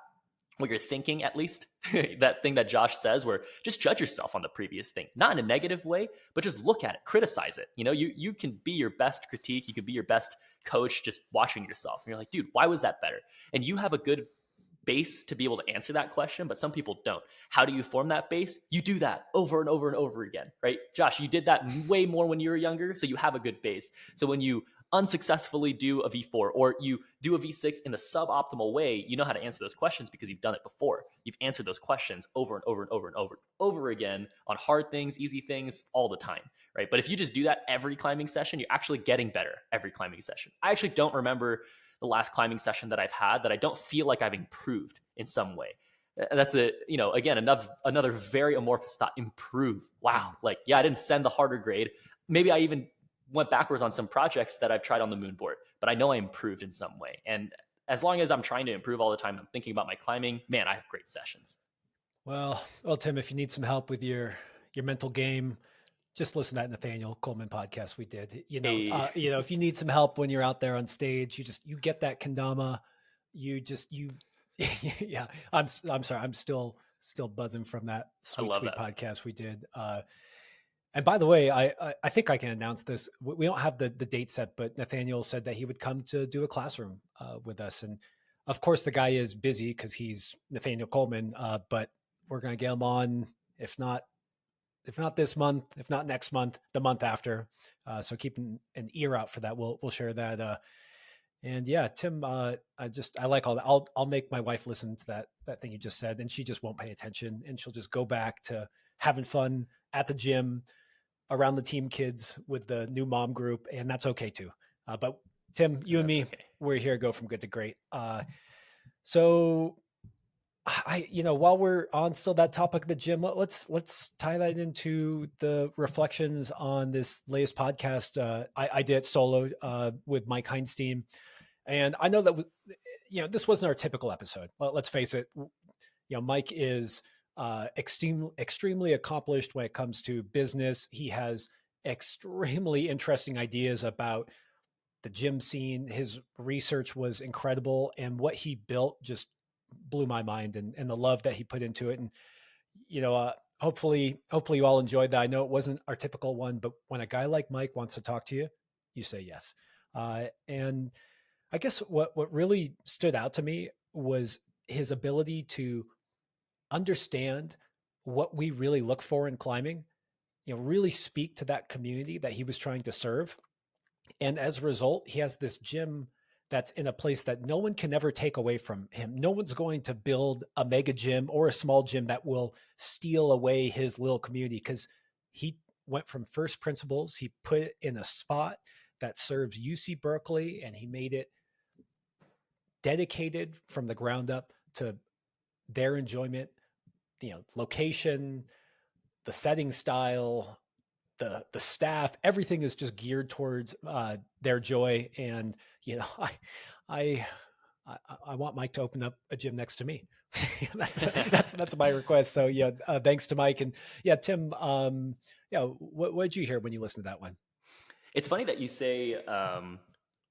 what you're thinking, at least that thing that Josh says, where just judge yourself on the previous thing, not in a negative way, but just look at it, criticize it. You can be your best critique, you can be your best coach, just watching yourself. And you're like, dude, why was that better? And you have a good base to be able to answer that question, but some people don't. How do you form that base? You do that over and over and over again, right? Josh, you did that way more when you were younger, so you have a good base. So when you unsuccessfully do a V4 or you do a V6 in the suboptimal way, you know how to answer those questions because you've done it before. You've answered those questions over and over and over and over again on hard things, easy things, all the time, right? But if you just do that every climbing session, you're actually getting better every climbing session. I actually don't remember the last climbing session that I've had that I don't feel like I've improved in some way. That's again, another very amorphous thought. Improve. Wow. Like, yeah, I didn't send the harder grade. Maybe I even went backwards on some projects that I've tried on the moon board, but I know I improved in some way. And as long as I'm trying to improve all the time, I'm thinking about my climbing, man, I have great sessions. Well, Tim, if you need some help with your mental game, just listen to that Nathaniel Coleman podcast we did. A If you need some help when you're out there on stage, you get that kendama. You yeah. I'm sorry. I'm still buzzing from that I sweet love sweet that. podcast we did. And by the way, I think I can announce this. We don't have the date set, but Nathaniel said that he would come to do a classroom with us. And of course, the guy is busy because he's Nathaniel Coleman. But we're going to get him on, if not this month, if not next month, the month after. So keep an ear out for that. We'll share that. And yeah, Tim, I like all that. I'll make my wife listen to that thing you just said, and she just won't pay attention, and she'll just go back to having fun at the gym around the team kids with the new mom group, and that's okay too. But Tim, you and That's me, okay. we're here to go from good to great. So while we're on still that topic of the gym, let's tie that into the reflections on this latest podcast. I did it solo with Mike Heinstein, and I know that this wasn't our typical episode. Let's face it. Mike is extremely accomplished when it comes to business. He has extremely interesting ideas about the gym scene. His research was incredible, and what he built just blew my mind, and the love that he put into it. And hopefully you all enjoyed that. I know it wasn't our typical one, but when a guy like Mike wants to talk to you, you say yes. And I guess what really stood out to me was his ability to understand what we really look for in climbing, really speak to that community that he was trying to serve. And as a result, he has this gym that's in a place that no one can ever take away from him. No one's going to build a mega gym or a small gym that will steal away his little community, because he went from first principles. He put it in a spot that serves UC Berkeley, and he made it dedicated from the ground up to their enjoyment, location, the setting style, the staff, everything is just geared towards their joy. And I I want Mike to open up a gym next to me. That's my request. So yeah, thanks to Mike. And yeah, Tim, yeah, what did you hear when you listened to that one? It's funny that you say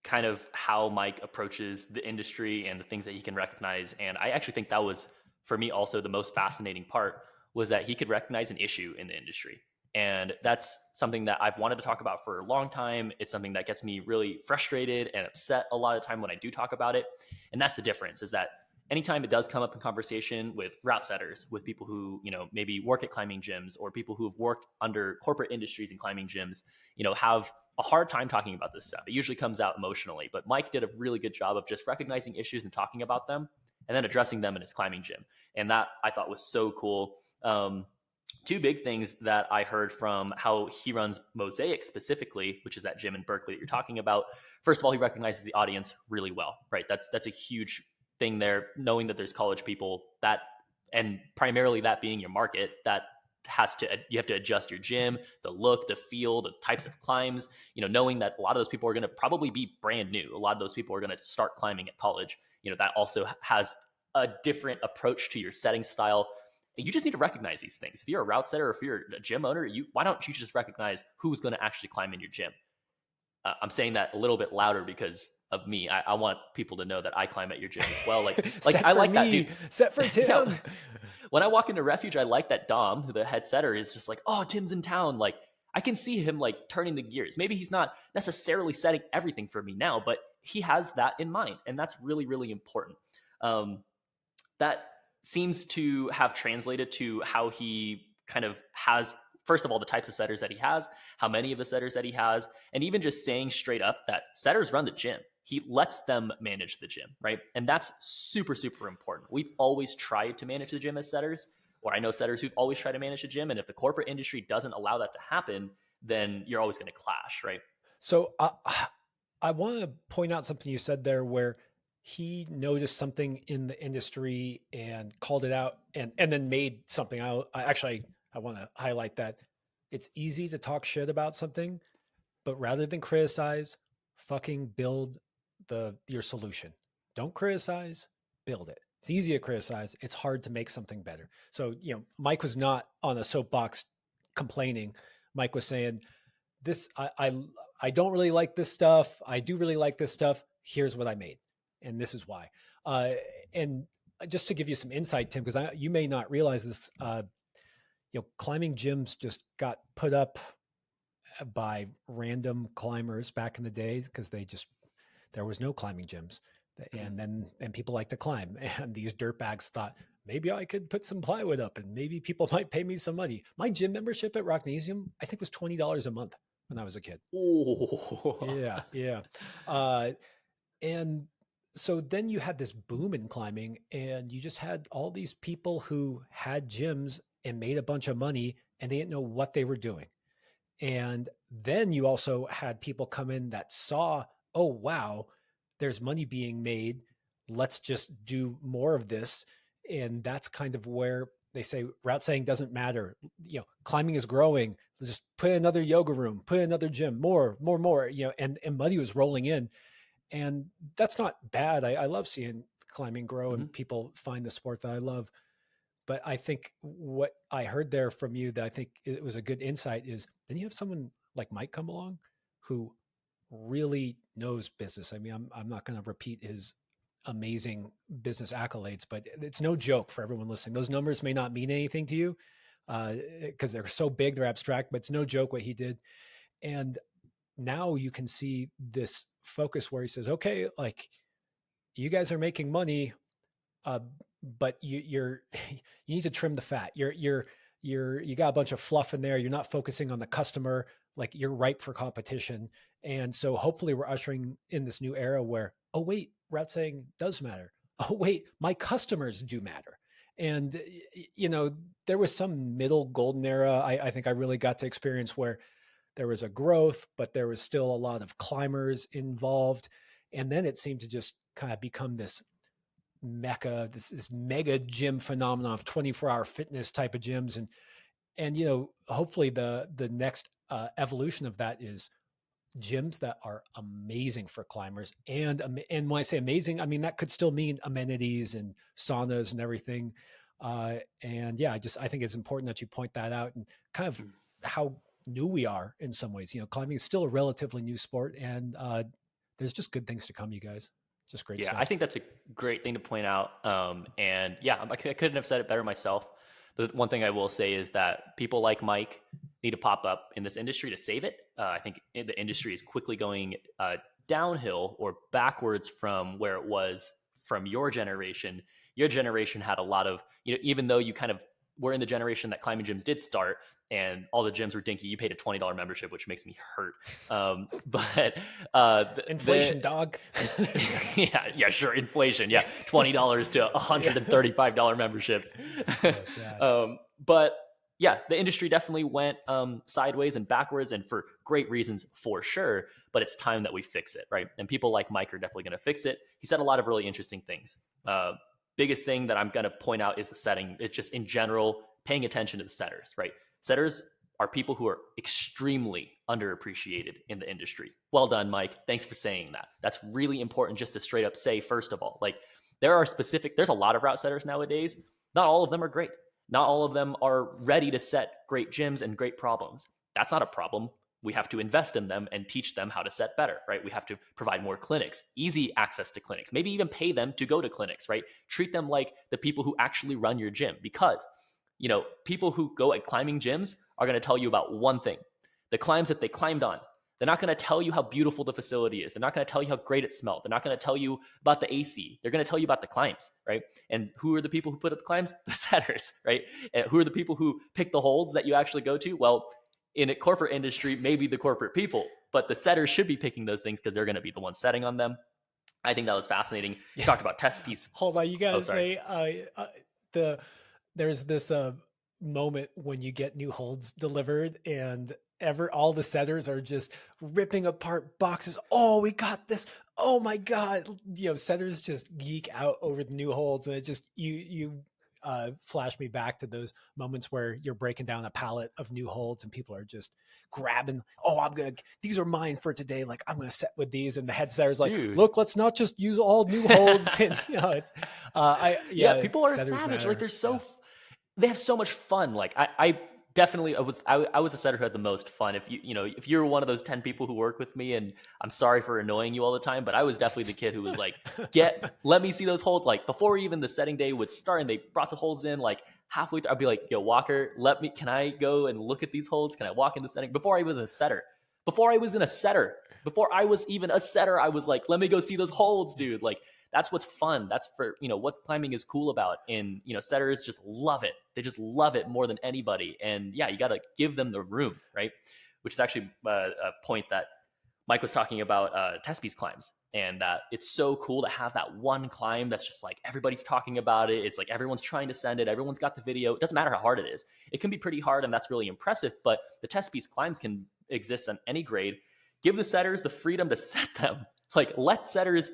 kind of how Mike approaches the industry and the things that he can recognize. And I actually think that was, for me, also the most fascinating part, was that he could recognize an issue in the industry. And that's something that I've wanted to talk about for a long time. It's something that gets me really frustrated and upset a lot of time when I do talk about it. And that's the difference, is that anytime it does come up in conversation with route setters, with people who, maybe work at climbing gyms, or people who have worked under corporate industries in climbing gyms, have a hard time talking about this stuff. It usually comes out emotionally, but Mike did a really good job of just recognizing issues and talking about them, and then addressing them in his climbing gym. And that I thought was so cool. Two big things that I heard from how he runs Mosaic specifically, which is that gym in Berkeley that you're talking about. First of all, he recognizes the audience really well, right? That's a huge thing there, knowing that there's college people, that, and primarily that being your market, that you have to adjust your gym, the look, the feel, the types of climbs, knowing that a lot of those people are going to probably be brand new. A lot of those people are going to start climbing at college. That also has a different approach to your setting style. You just need to recognize these things. If you're a route setter, or if you're a gym owner, why don't you just recognize who's going to actually climb in your gym? I'm saying that a little bit louder because of me. I want people to know that I climb at your gym as well. Like Set I for like that, dude. me, set for Yeah, Tim. when I walk into Refuge, I like that Dom, who the head setter is, just like, oh, Tim's in town. Like, I can see him like turning the gears. Maybe he's not necessarily setting everything for me now, but he has that in mind, and that's really, really important. That seems to have translated to how he kind of has, first of all, the types of setters that he has, how many of the setters that he has, and even just saying straight up that setters run the gym. He lets them manage the gym, right? And that's super, super important. We've always tried to manage the gym as setters, or I know setters who've always tried to manage the gym. And if the corporate industry doesn't allow that to happen, then you're always going to clash, right? So I want to point out something you said there, where he noticed something in the industry and called it out, and then made something out. I want to highlight that it's easy to talk shit about something, but rather than criticize, fucking build your solution. Don't criticize, build it. It's easy to criticize. It's hard to make something better. So, Mike was not on a soapbox complaining, Mike was saying, this I don't really like this stuff. I do really like this stuff. Here's what I made, and this is why. And just to give you some insight, Tim, because you may not realize this, climbing gyms just got put up by random climbers back in the day because there was no climbing gyms, and people like to climb, and these dirtbags thought maybe I could put some plywood up and maybe people might pay me some money. My gym membership at Rocknesium, I think, was $20 a month when I was a kid. Oh. Yeah, yeah. Uh, and so then you had this boom in climbing, and you just had all these people who had gyms and made a bunch of money, and they didn't know what they were doing. And then you also had people come in that saw, oh, wow, there's money being made. Let's just do more of this. And that's kind of where they say route setting doesn't matter. Climbing is growing. Just put another yoga room, put another gym, more, and money was rolling in. And that's not bad. I love seeing climbing grow Mm-hmm. and people find the sport that I love. But I think what I heard there from you that I think it was a good insight is then you have someone like Mike come along who really knows business. I mean, I'm not going to repeat his amazing business accolades, but it's no joke for everyone listening. Those numbers may not mean anything to you because they're so big, they're abstract, but it's no joke what he did. And now you can see this focus where he says, okay, like you guys are making money, uh, but you're you need to trim the fat. You got a bunch of fluff in there. You're not focusing on the customer. Like you're ripe for competition. And so hopefully we're ushering in this new era where, oh wait, route setting does matter. Oh wait, my customers do matter. And there was some middle golden era. I think I really got to experience where there was a growth, but there was still a lot of climbers involved. And then it seemed to just kind of become this mecca, this mega gym phenomenon of 24-hour fitness type of gyms. And hopefully the next evolution of that is gyms that are amazing for climbers. And when I say amazing, I mean, that could still mean amenities and saunas and everything. And yeah, I think it's important that you point that out and kind of how new we are in some ways. Climbing is still a relatively new sport, and there's just good things to come, you guys. Just great Yeah, stuff. I think that's a great thing to point out. And yeah, I couldn't have said it better myself. The one thing I will say is that people like Mike need to pop up in this industry to save it. I think the industry is quickly going downhill or backwards from where it was from your generation. Your generation had a lot of, even though you kind of were in the generation that climbing gyms did start, and all the gyms were dinky. You paid a $20 membership, which makes me hurt. But inflation, dog. yeah, sure, inflation. Yeah, $20 to $135 memberships. But yeah, the industry definitely went sideways and backwards, and for great reasons, for sure. But it's time that we fix it, right? And people like Mike are definitely going to fix it. He said a lot of really interesting things. Biggest thing that I'm going to point out is the setting. It's just in general paying attention to the setters, right? Setters are people who are extremely underappreciated in the industry. Well done, Mike. Thanks for saying that. That's really important just to straight up say, first of all, like there's a lot of route setters nowadays. Not all of them are great. Not all of them are ready to set great gyms and great problems. That's not a problem. We have to invest in them and teach them how to set better, right? We have to provide more clinics, easy access to clinics, maybe even pay them to go to clinics, right? Treat them like the people who actually run your gym, because people who go at climbing gyms are going to tell you about one thing: the climbs that they climbed on. They're not going to tell you how beautiful the facility is. They're not going to tell you how great it smelled. They're not going to tell you about the AC. They're going to tell you about the climbs, right? And who are the people who put up the climbs? The setters, right? And who are the people who pick the holds that you actually go to? Well, in a corporate industry, maybe the corporate people, but the setters should be picking those things because they're going to be the ones setting on them. I think that was fascinating. You talked about Testpiece. Hold on, you gotta say there's this moment when you get new holds delivered, and all the setters are just ripping apart boxes. Oh, we got this. Oh my god, setters just geek out over the new holds, and it just you flash me back to those moments where you're breaking down a pallet of new holds and people are just grabbing, oh, these are mine for today, like I'm gonna set with these, and the head setter's like, dude, look, let's not just use all new holds. And it's people are savage, matter. Like they have so much fun. Like I definitely I was a setter who had the most fun. If if you're one of those 10 people who work with me, and I'm sorry for annoying you all the time, but I was definitely the kid who was like, let me see those holds. Like before even the setting day would start and they brought the holds in, like halfway through, I'd be like, yo, Walker, can I go and look at these holds? Can I walk in the setting? Before I was in a setter, before I was even a setter, I was like, let me go see those holds, dude. Like that's what's fun. That's for, what climbing is cool about. And, setters just love it. They just love it more than anybody. And yeah, you got to give them the room, right? Which is actually a point that Mike was talking about Testpiece climbs, and that it's so cool to have that one climb that's just like everybody's talking about it. It's like everyone's trying to send it. Everyone's got the video. It doesn't matter how hard it is. It can be pretty hard, and that's really impressive. But the Testpiece climbs can exist on any grade. Give the setters the freedom to set them. Like let setters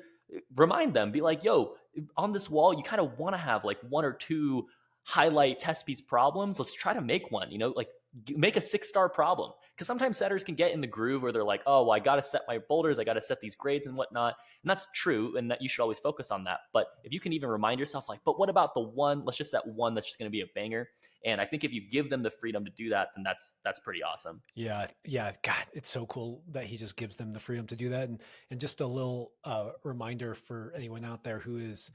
remind them, be like, yo, on this wall, you kind of want to have like one or two highlight Testpiece problems. Let's try to make one, like make a 6-star problem. Because sometimes setters can get in the groove where they're like, oh, well, I got to set my boulders, I got to set these grades and whatnot. And that's true, and that you should always focus on that. But if you can even remind yourself, like, but what about the one? Let's just set one that's just going to be a banger. And I think if you give them the freedom to do that, then that's pretty awesome. Yeah, yeah, God, it's so cool that he just gives them the freedom to do that. And just a little reminder for anyone out there who is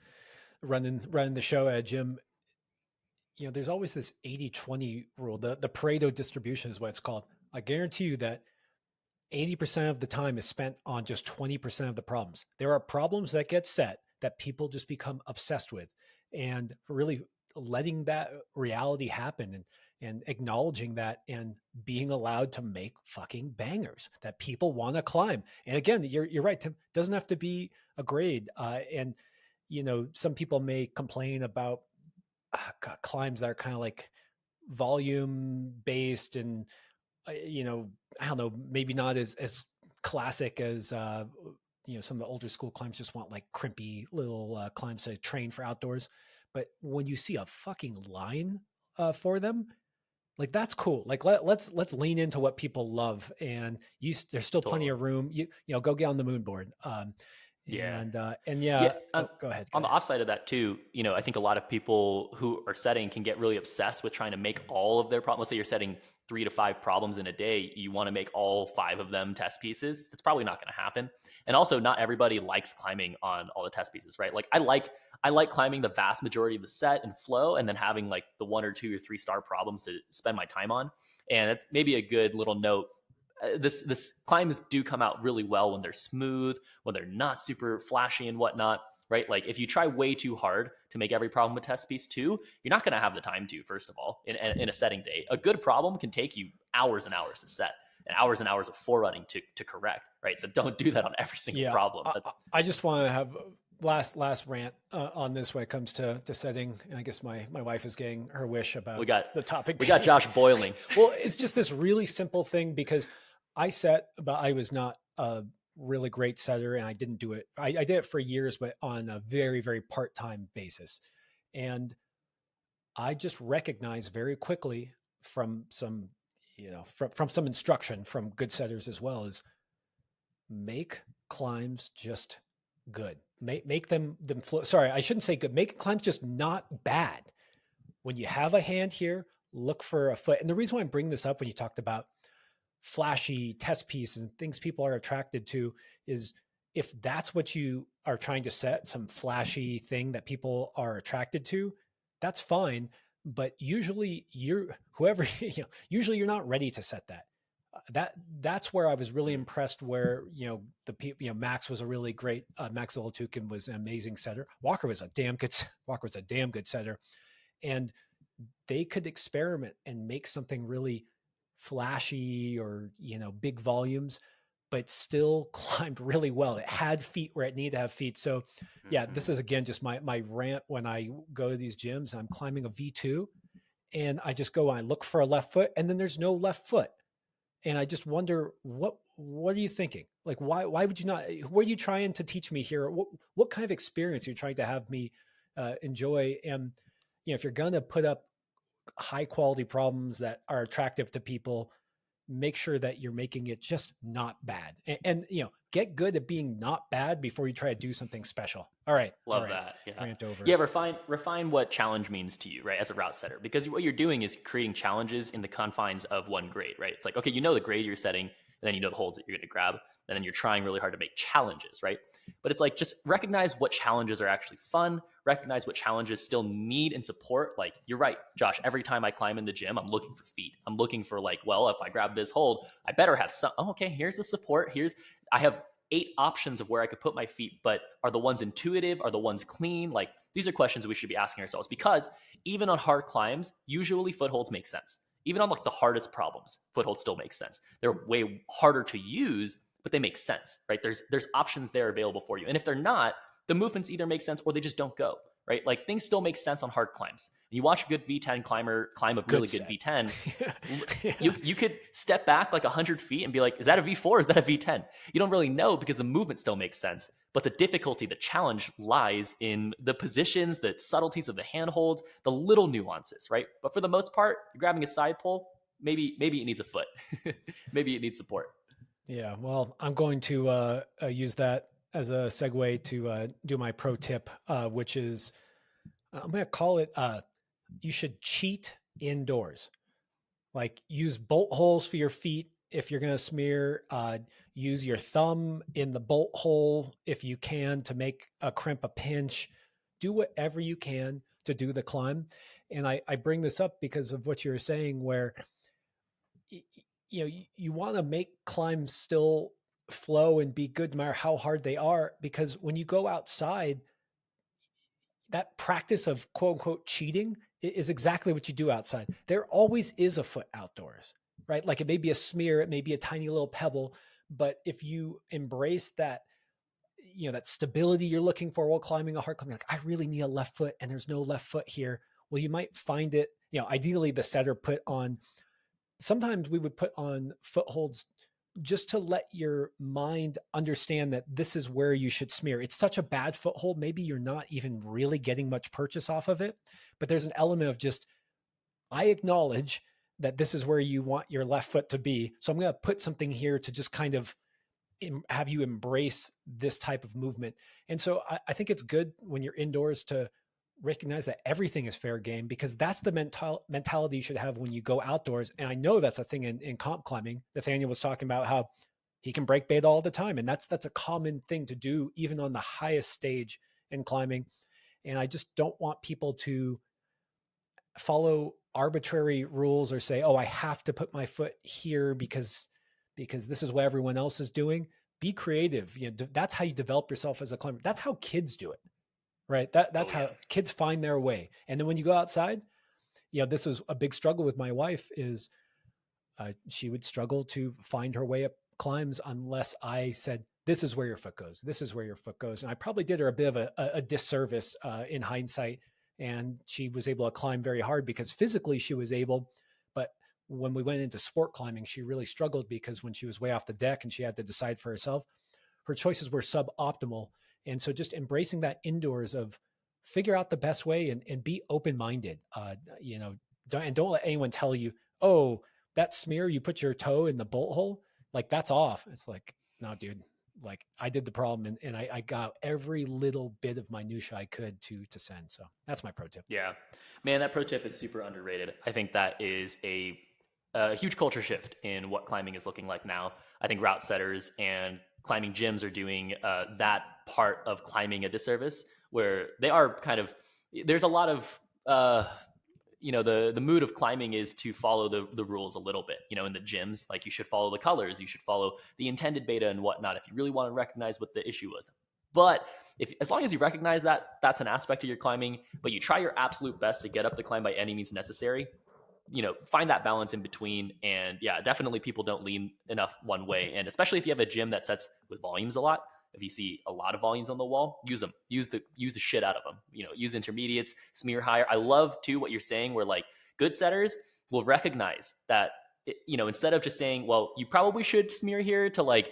running the show at gym. There's always this 80-20 rule. The Pareto distribution is what it's called. I guarantee you that 80% of the time is spent on just 20% of the problems. There are problems that get set that people just become obsessed with. And really letting that reality happen and acknowledging that and being allowed to make fucking bangers that people want to climb. And again, you're right, Tim. Doesn't have to be a grade. And some people may complain about climbs that are kind of like volume based and I don't know, maybe not as classic as some of the older school climbs just want like crimpy little climbs to train for outdoors. But when you see a fucking line for them, like that's cool. Like let's lean into what people love, and there's still plenty Totally. of room. Go get on the moon board. Yeah. And Yeah. yeah, oh, go ahead. On the offside of that too, I think a lot of people who are setting can get really obsessed with trying to make all of their problems. Let's say you're setting 3 to 5 problems in a day. You want to make all 5 of them test pieces. That's probably not going to happen. And also, not everybody likes climbing on all the test pieces, right? Like I like climbing the vast majority of the set and flow, and then having like the 1 or 2 or 3 star problems to spend my time on. And it's maybe a good little note. This climbs do come out really well when they're smooth, when they're not super flashy and whatnot, right? Like if you try way too hard to make every problem a test piece too, you're not going to have the time to. First of all, in a setting day, a good problem can take you hours and hours to set, and hours of forerunning to correct, right? So don't do that on every single Yeah, problem. That's I just want to have last rant on this when it comes to setting. And I guess my wife is getting her wish we about got the topic we got being. Josh boiling. Well, it's just this really simple thing because but I was not a really great setter, and I didn't do it. I did it for years, but on a very very part time basis, and I just recognized very quickly from some from some instruction from good setters as well is make climbs just good. Make them flow. Sorry, I shouldn't say good. Make climbs just not bad. When you have a hand here, look for a foot. And the reason why I'm bringing this up when you talked about flashy test pieces and things people are attracted to is if that's what you are trying to set, some flashy thing that people are attracted to, that's fine. But usually usually you're not ready to set that. That's where I was really Mm, impressed. Where the people, Max was a really great. Max Zolotukin was an amazing setter. Walker was a damn good. Walker was a damn good setter, and they could experiment and make something really flashy or big volumes, but still climbed really well. It had feet where it needed to have feet. So yeah, this mhm. is again just my rant when I go to these gyms. I'm climbing a V2 and I just go, I look for a left foot, and then there's no left foot. And I just wonder what are you thinking? Like why would you not? What are you trying to teach me here? What kind of experience are you trying to have me enjoy? And if you're gonna put up high quality problems that are attractive to people, make sure that you're making it just not bad. And get good at being not bad before you try to do something special. All Love right. that. Yeah. Rant Yeah, over. refine what challenge means to you, right? As a route setter. Because what you're doing is creating challenges in the confines of one grade, right? It's like, okay, you know the grade you're setting, and then you know the holds that you're going to grab, and then you're trying really hard to make challenges, right? But it's like just recognize what challenges are actually fun, recognize what challenges still need and support. Like you're right, Josh, every time I climb in the gym, I'm looking for feet. I'm looking for like, well, if I grab this hold, I better have some, oh, okay, here's the support. I have 8 options of where I could put my feet, but are the ones intuitive? Are the ones clean? Like these are questions we should be asking ourselves because even on hard climbs, usually footholds make sense. Even on like the hardest problems, footholds still make sense. They're way harder to use, but they make sense, right? There's options there available for you. And if they're not, the movements either make sense or they just don't go, right? Like things still make sense on hard climbs. You watch a good V10 climber climb a really Good good set. V10, Yeah. you could step back like 100 feet and be like, is that a V4 or is that a V10? You don't really know because the movement still makes sense. But the difficulty, the challenge lies in the positions, the subtleties of the handholds, the little nuances, right? But for the most part, you're grabbing a side pull, maybe it needs a foot. Maybe it needs support. Yeah, well, I'm going to use that as a segue to do my pro tip, which is I'm going to call it you should cheat indoors. Like use bolt holes for your feet if you're going to smear. Use your thumb in the bolt hole if you can to make a crimp a pinch. Do whatever you can to do the climb. And I bring this up because of what you were saying, where you want to make climbs still flow and be good no matter how hard they are, because when you go outside, that practice of quote unquote cheating is exactly what you do outside. There always is a foot outdoors, right? Like it may be a smear, it may be a tiny little pebble, but if you embrace that, that stability you're looking for while climbing a hard climb, like I really need a left foot and there's no left foot here. Well, you might find it, ideally the setter put on, sometimes we would put on footholds just to let your mind understand that this is where you should smear. It's such a bad foothold. Maybe you're not even really getting much purchase off of it, but there's an element of just, I acknowledge that this is where you want your left foot to be. So I'm going to put something here to just kind of have you embrace this type of movement. And so I think it's good when you're indoors to recognize that everything is fair game, because that's the mentality you should have when you go outdoors. And I know that's a thing in comp climbing. Nathaniel was talking about how he can break bait all the time. And that's a common thing to do, even on the highest stage in climbing. And I just don't want people to follow arbitrary rules or say, oh, I have to put my foot here because this is what everyone else is doing. Be creative. That's how you develop yourself as a climber. That's how kids do it, right? That's Oh yeah. how kids find their way. And then when you go outside, this is a big struggle with my wife, is she would struggle to find her way up climbs unless I said, this is where your foot goes. This is where your foot goes. And I probably did her a bit of a disservice in hindsight. And she was able to climb very hard because physically she was able, but when we went into sport climbing, she really struggled because when she was way off the deck and she had to decide for herself, her choices were suboptimal. And so just embracing that indoors of figure out the best way and be open-minded, don't let anyone tell you, oh, that smear, you put your toe in the bolt hole, like that's off. It's like, no, dude, like I did the problem and I got every little bit of minutia I could to send. So that's my pro tip. Yeah, man, that pro tip is super underrated. I think that is a huge culture shift in what climbing is looking like now. I think route setters and climbing gyms are doing that part of climbing a disservice, where they are kind of, there's a lot of the mood of climbing is to follow the rules a little bit. In the gyms, like you should follow the colors, you should follow the intended beta and whatnot if you really want to recognize what the issue was. But if, as long as you recognize that that's an aspect of your climbing, but you try your absolute best to get up the climb by any means necessary, find that balance in between. And yeah, definitely people don't lean enough one way. And especially if you have a gym that sets with volumes a lot, if you see a lot of volumes on the wall, use them, use the shit out of them, use intermediates, smear higher. I love too what you're saying, where like good setters will recognize that, instead of just saying, well, you probably should smear here to like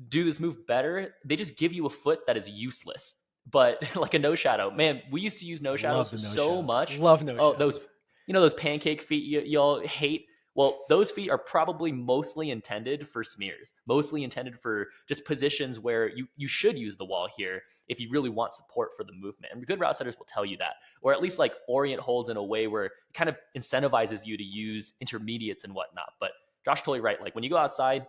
do this move better, they just give you a foot that is useless. But like a no shadow, man, we used to use no Love shadows the no so shadows. much. Love no Oh, those shadows. those pancake feet y'all hate. Well, those feet are probably mostly intended for smears, mostly intended for just positions where you should use the wall here if you really want support for the movement. And good route setters will tell you that, or at least like orient holds in a way where it kind of incentivizes you to use intermediates and whatnot. But Josh totally right. Like when you go outside,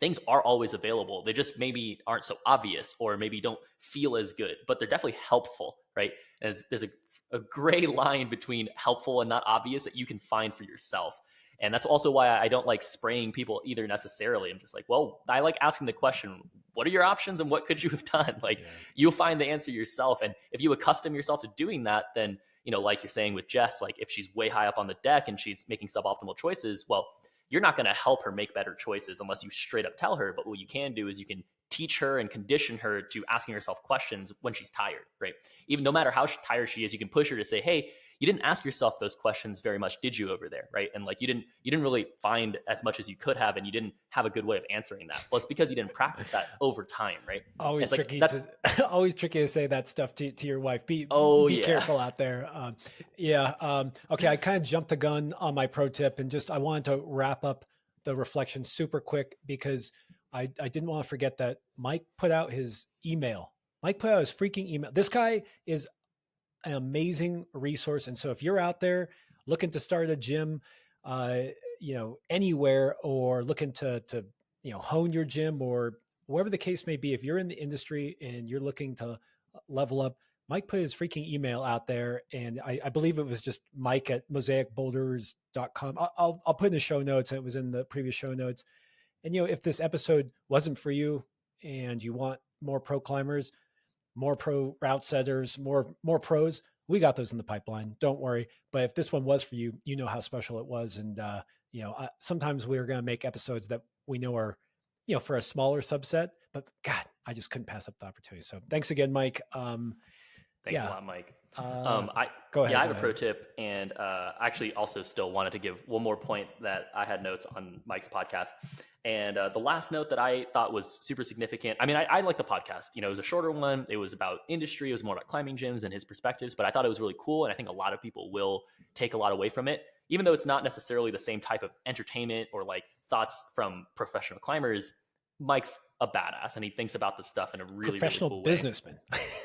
things are always available. They just maybe aren't so obvious or maybe don't feel as good, but they're definitely helpful, right? As there's a gray line between helpful and not obvious that you can find for yourself. And that's also why I don't like spraying people either necessarily. I'm just like, well, I like asking the question, what are your options and what could you have done? Like Yeah. you'll find the answer yourself. And if you accustom yourself to doing that, then, like you're saying with Jess, like if she's way high up on the deck and she's making suboptimal choices, well, you're not going to help her make better choices unless you straight up tell her. But what you can do is you can teach her and condition her to asking herself questions when she's tired, right? Even no matter how tired she is, you can push her to say, hey, you didn't ask yourself those questions very much, did you, over there, right? And like you didn't really find as much as you could have, and you didn't have a good way of answering that. Well, it's because you didn't practice that over time, right? Always It's like tricky that's to always tricky to say that stuff to your wife. oh Be yeah. careful out there. Yeah. Okay. I kind of jumped the gun on my pro tip, and just I wanted to wrap up the reflection super quick because I didn't want to forget that Mike put out his email. Mike put out his freaking email. This guy is an amazing resource, and so if you're out there looking to start a gym, uh, anywhere, or looking to hone your gym, or whatever the case may be, if you're in the industry and you're looking to level up, Mike put his freaking email out there, and I believe it was just Mike at mosaicboulders.com. I'll put in the show notes, and it was in the previous show notes. And if this episode wasn't for you and you want more pro climbers, more pro route setters, more pros, we got those in the pipeline. Don't worry. But if this one was for you, you know how special it was. And sometimes we're going to make episodes that we know are, for a smaller subset. But God, I just couldn't pass up the opportunity. So thanks again, Mike. Thanks a Yeah. lot, Mike. Uh, I Go Yeah, I ahead. have Go a pro ahead. tip, and actually also still wanted to give one more point that I had notes on Mike's podcast. And the last note that I thought was super significant. I mean, I like the podcast. It was a shorter one. It was about industry. It was more about climbing gyms and his perspectives. But I thought it was really cool, and I think a lot of people will take a lot away from it, even though it's not necessarily the same type of entertainment or like thoughts from professional climbers. Mike's a badass, and he thinks about this stuff in a really, really Professional cool way. businessman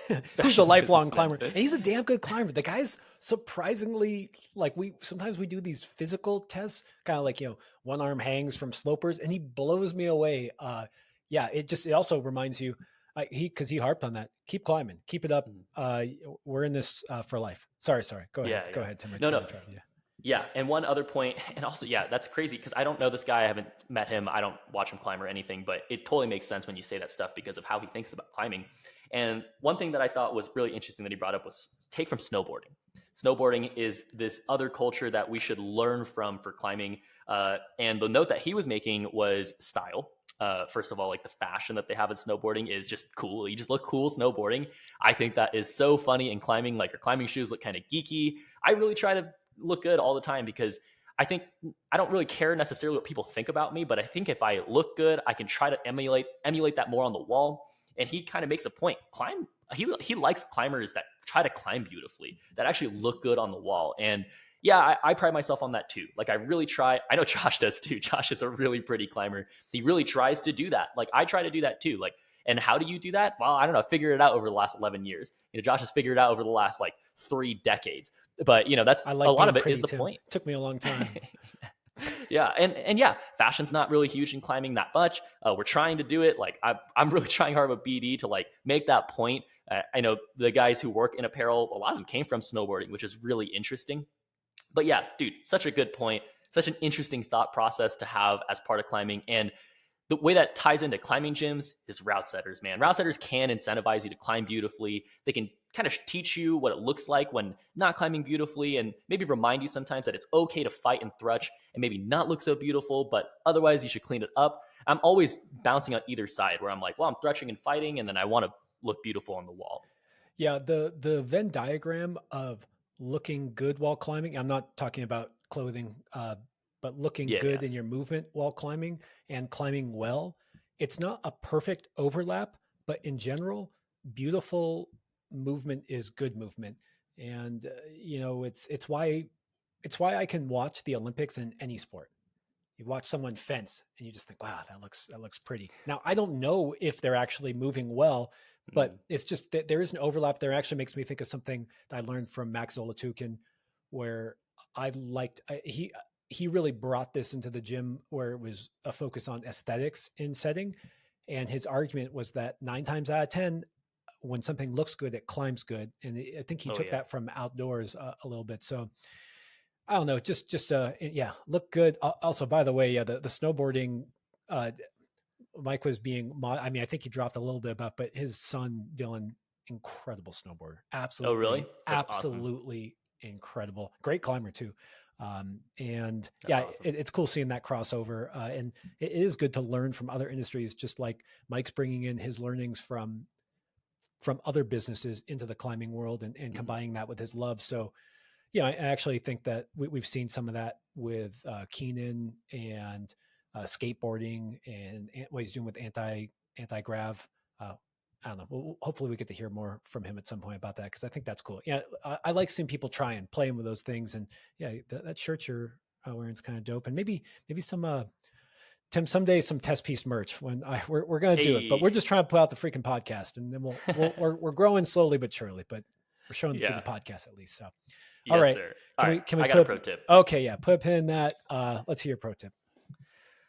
who's a Professional lifelong businessman. climber, and he's a damn good climber. The guy's surprisingly, like, we sometimes we do these physical tests, kind of like, one arm hangs from slopers, and he blows me away. Yeah, it also reminds you, because he harped on that, keep climbing, keep it up. We're in this for life. Sorry, Yeah, go yeah. ahead, Tim. I No, no. interrupted you. Yeah, and one other point, and also, yeah, that's crazy because I don't know this guy. I haven't met him. I don't watch him climb or anything, but it totally makes sense when you say that stuff because of how he thinks about climbing. And one thing that I thought was really interesting that he brought up was take from snowboarding. Snowboarding is this other culture that we should learn from for climbing. And the note that he was making was style. First of all, like the fashion that they have in snowboarding is just cool. You just look cool snowboarding. I think that is so funny in climbing. Like your climbing shoes look kind of geeky. I really try to look good all the time because I think I don't really care necessarily what people think about me, but I think if I look good, I can try to emulate that more on the wall. And he kind of makes a point. He likes climbers that try to climb beautifully, that actually look good on the wall. And yeah, I pride myself on that too. Like I really try. I know Josh does too. Josh is a really pretty climber. He really tries to do that. Like I try to do that too. Like, and how do you do that? Well, I don't know. I figured it out over the last 11 years. Josh has figured it out over the last like 3 decades. But that's I a like lot of being it is pretty, the Tim. point. Took me a long time. Yeah, and yeah, fashion's not really huge in climbing that much. We're trying to do it. Like I'm really trying hard with BD to like make that point. I know the guys who work in apparel, a lot of them came from snowboarding, which is really interesting. But yeah, dude, such a good point. Such an interesting thought process to have as part of climbing. And the way that ties into climbing gyms is route setters, man. Route setters can incentivize you to climb beautifully. They can kind of teach you what it looks like when not climbing beautifully and maybe remind you sometimes that it's okay to fight and thrutch and maybe not look so beautiful, but otherwise you should clean it up. I'm always bouncing on either side where I'm like, well, I'm thrutching and fighting, and then I want to look beautiful on the wall. Yeah, the Venn diagram of looking good while climbing. I'm not talking about clothing, but looking Yeah, yeah. good in your movement while climbing and climbing well. It's not a perfect overlap, but in general, beautiful movement is good movement. And it's why I can watch the Olympics in any sport. You watch someone fence and you just think, wow, that looks pretty. Now, I don't know if they're actually moving well, Mm. but it's just that there is an overlap there. Actually makes me think of something that I learned from Max Zolatukin, where he really brought this into the gym where it was a focus on aesthetics in setting. And his argument was that 9 times out of 10, when something looks good, it climbs good. And I think he Oh took yeah. that from outdoors a little bit. So I don't know, yeah, look good. Also, by the way, yeah, the snowboarding, uh, Mike was being, I mean, I think he dropped a little bit about, but his son Dylan, incredible snowboarder, Oh really? That's awesome. absolutely incredible, great climber too. And That's yeah, awesome. it's cool seeing that crossover, and it is good to learn from other industries, just like Mike's bringing in his learnings from other businesses into the climbing world and Mhm. combining that with his love. So yeah, I actually think that we've seen some of that with Keenan and skateboarding and what he's doing with anti grav. Uh, I don't know. Well, hopefully, we get to hear more from him at some point about that because I think that's cool. Yeah, I like seeing people try and playing with those things. And yeah, that shirt you're wearing is kind of dope. And maybe some Tim, someday some test piece merch when we're going to do it, but Hey. we're just trying to put out the freaking podcast, and then we're growing slowly but surely, but we're showing through the Yeah. podcast at least. So, all Yes, right, sir. All right. can we I got a put pro tip. okay, yeah, put a pin in that. Let's hear your pro tip.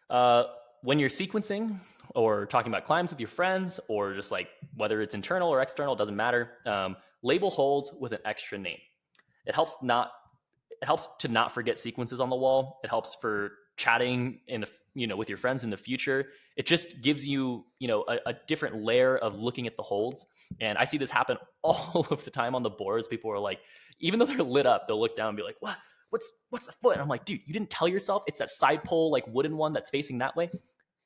Uh, when you're sequencing or talking about climbs with your friends, or just like whether it's internal or external, doesn't matter. Label holds with an extra name. It helps not it helps to not forget sequences on the wall. It helps for chatting in the with your friends in the future. It just gives you a different layer of looking at the holds. And I see this happen all of the time on the boards. People are like, even though they're lit up, they'll look down and be like, what? What's the foot? And I'm like, dude, you didn't tell yourself it's that side pole like wooden one that's facing that way.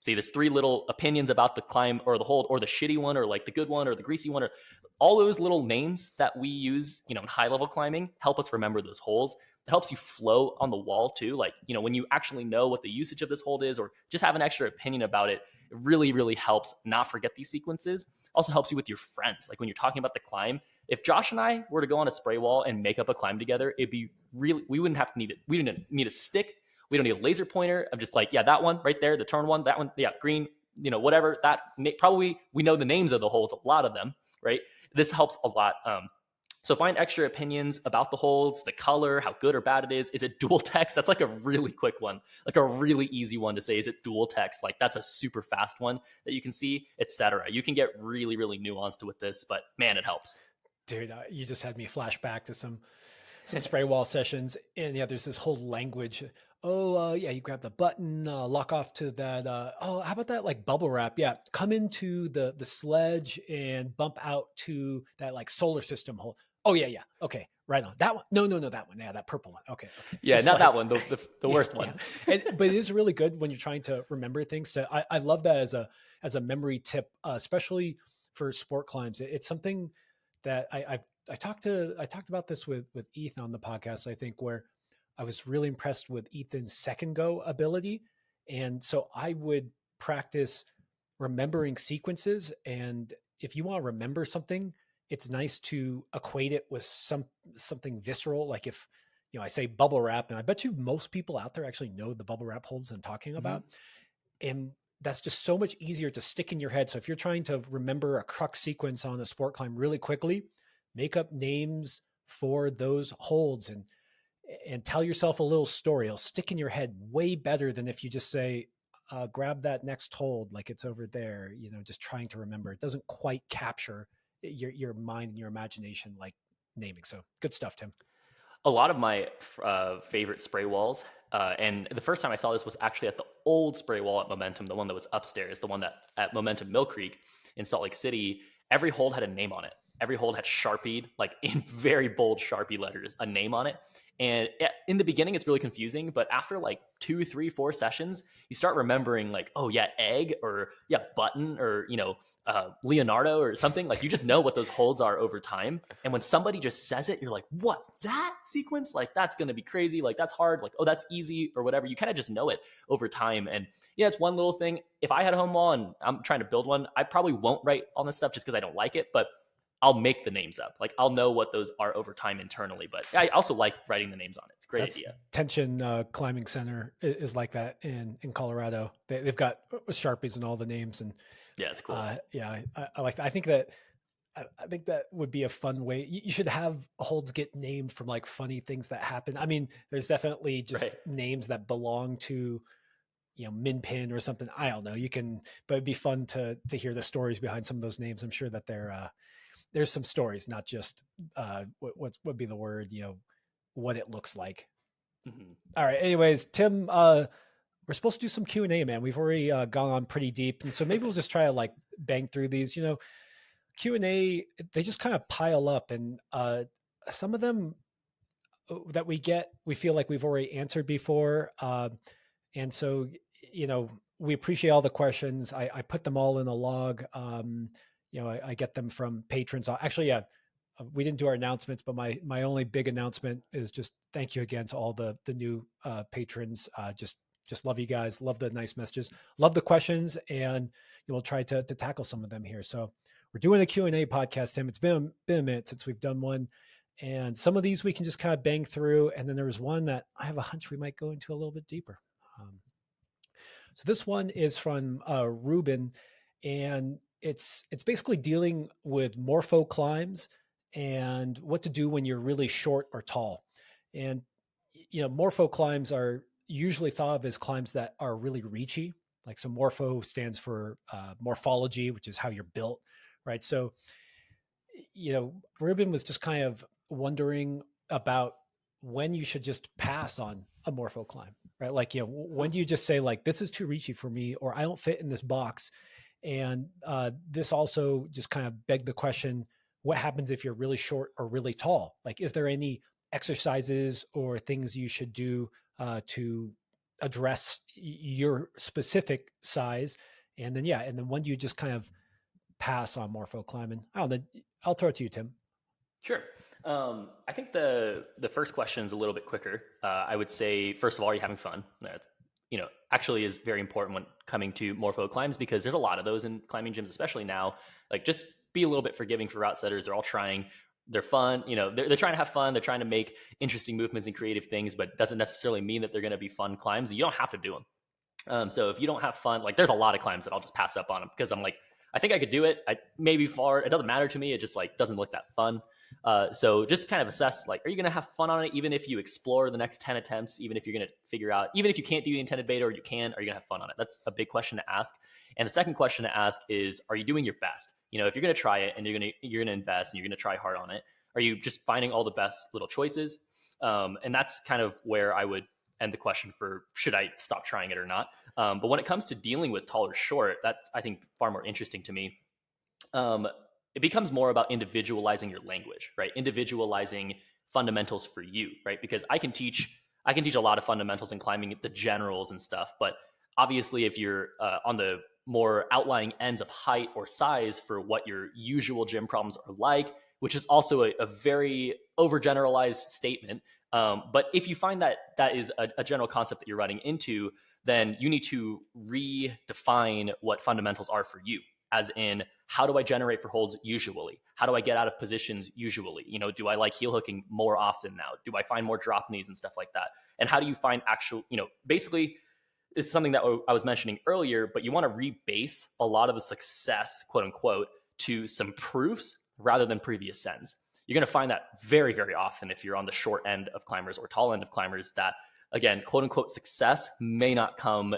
See, there's three little opinions about the climb or the hold, or the shitty one, or like the good one, or the greasy one, or all those little names that we use, in high level climbing help us remember those holes. It helps you flow on the wall too. Like, when you actually know what the usage of this hold is, or just have an extra opinion about it, it really, really helps not forget these sequences. Also helps you with your friends. Like when you're talking about the climb, if Josh and I were to go on a spray wall and make up a climb together, it'd be really, we wouldn't have to need it. We didn't need a stick. We don't need a laser pointer. I'm just like, yeah, that one right there, the turn one, that one, yeah, green, whatever. That probably we know the names of the holes, a lot of them, right? This helps a lot. So find extra opinions about the holds, the color, how good or bad it is. Is it dual text? That's like a really quick one, like a really easy one to say. Is it dual text? Like that's a super fast one that you can see, etc. You can get really, really nuanced with this, but man, it helps. Dude, you just had me flash back to some spray wall sessions, and yeah, there's this whole language. Oh, yeah, you grab the button, lock off to that. Oh, how about that like bubble wrap? Yeah, come into the sledge and bump out to that like solar system hole. Oh yeah, yeah, okay, right on that one. No, that one. Yeah, that purple one. Okay, okay. Yeah, It's not that like, one, the yeah, worst yeah, one. but it is really good when you're trying to remember things. I love that as a memory tip, especially for sport climbs. It's something that I talked about this with Ethan on the podcast, I think, where I was really impressed with Ethan's second go ability. And so I would practice remembering sequences. And if you want to remember something, it's nice to equate it with something visceral. Like if, I say bubble wrap, and I bet you most people out there actually know the bubble wrap holds I'm talking Mm-hmm. about. And that's just so much easier to stick in your head. So if you're trying to remember a crux sequence on a sport climb really quickly, make up names for those holds and tell yourself a little story. It'll stick in your head way better than if you just say, grab that next hold like it's over there, just trying to remember. It doesn't quite capture your mind and your imagination like naming. So good stuff, Tim. A lot of my favorite spray walls, and the first time I saw this was actually at the old spray wall at Momentum, the one that was upstairs, the one that at Momentum Mill Creek in Salt Lake City. Every hold had a name on it. Every hold had sharpied, like in very bold Sharpie letters, a name on it. And in the beginning, it's really confusing, but after like 2, 3, 4 sessions, you start remembering like, oh yeah, egg, or yeah, button, or Leonardo or something. Like you just know what those holds are over time. And when somebody just says it, you're like, what? That sequence? Like that's gonna be crazy. Like that's hard. Like, oh, that's easy or whatever. You kind of just know it over time. And yeah, it's one little thing. If I had a home wall and I'm trying to build one, I probably won't write on this stuff just because I don't like it. But I'll make the names up. Like I'll know what those are over time internally, but I also like writing the names on it. It's a great That's idea. Tension Climbing Center is like that in Colorado. They've got Sharpies and all the names, and Yeah, it's cool. yeah, I like that. I think that would be a fun way. You should have holds get named from like funny things that happen. I mean, there's definitely just Right. names that belong to, Min Pin or something. I don't know. You can, but it'd be fun to hear the stories behind some of those names. I'm sure that there's some stories, not just what would be the word, what it looks like. Mhm. All right. Anyways, Tim, we're supposed to do some Q&A, man. We've already gone on pretty deep, and so maybe we'll just try to like bang through these. Q&A, they just kind of pile up, and some of them that we get, we feel like we've already answered before. And so, we appreciate all the questions. I put them all in a log. I get them from patrons. Actually, yeah, we didn't do our announcements, but my only big announcement is just thank you again to all the new patrons. Just love you guys. Love the nice messages. Love the questions, and we'll try to tackle some of them here. So we're doing a Q&A podcast, Tim. It's been a minute since we've done one. And some of these we can just kind of bang through. And then there was one that I have a hunch we might go into a little bit deeper. So this one is from Ruben, and it's basically dealing with morpho climbs and what to do when you're really short or tall. And morpho climbs are usually thought of as climbs that are really reachy. Like, so morpho stands for morphology, which is how you're built, right? So Ruben was just kind of wondering about when you should just pass on a morpho climb, right? Like, when do you just say like, this is too reachy for me, or I don't fit in this box? And this also just kind of begged the question, what happens if you're really short or really tall? Like, is there any exercises or things you should do to address your specific size? And then when do you just kind of pass on morpho climbing? I don't know. I'll throw it to you, Tim. Sure. I think the first question is a little bit quicker. I would say, first of all, are you having fun? That actually is very important when coming to morpho climbs, because there's a lot of those in climbing gyms, especially now. Like, just be a little bit forgiving for route setters. They're all trying. They're fun. They're trying to have fun. They're trying to make interesting movements and creative things, but doesn't necessarily mean that they're going to be fun climbs. You don't have to do them. So if you don't have fun, like, there's a lot of climbs that I'll just pass up on them because I'm like, I think I could do it. I maybe far. It doesn't matter to me. It just like doesn't look that fun. So just kind of assess, like, are you going to have fun on it? Even if you explore the next 10 attempts, even if you're going to figure out, even if you can't do the intended beta or you can, are you going to have fun on it? That's a big question to ask. And the second question to ask is, are you doing your best? If you're going to try it and you're going to invest and you're going to try hard on it, are you just finding all the best little choices? And that's kind of where I would end the question for, should I stop trying it or not? But when it comes to dealing with tall or short, that's, I think, far more interesting to me. Um, it becomes more about individualizing your language, right? Individualizing fundamentals for you, right? Because I can teach a lot of fundamentals in climbing, the generals and stuff, but obviously if you're on the more outlying ends of height or size for what your usual gym problems are like, which is also a very overgeneralized statement. But if you find that that is a general concept that you're running into, then you need to redefine what fundamentals are for you. As in, how do I generate for holds usually? How do I get out of positions usually? Do I like heel hooking more often now? Do I find more drop knees and stuff like that? And how do you find actual, basically, it's something that I was mentioning earlier, but you want to rebase a lot of the success, quote unquote, to some proofs rather than previous sends. You're going to find that very, very often if you're on the short end of climbers or tall end of climbers, that, again, quote unquote, success may not come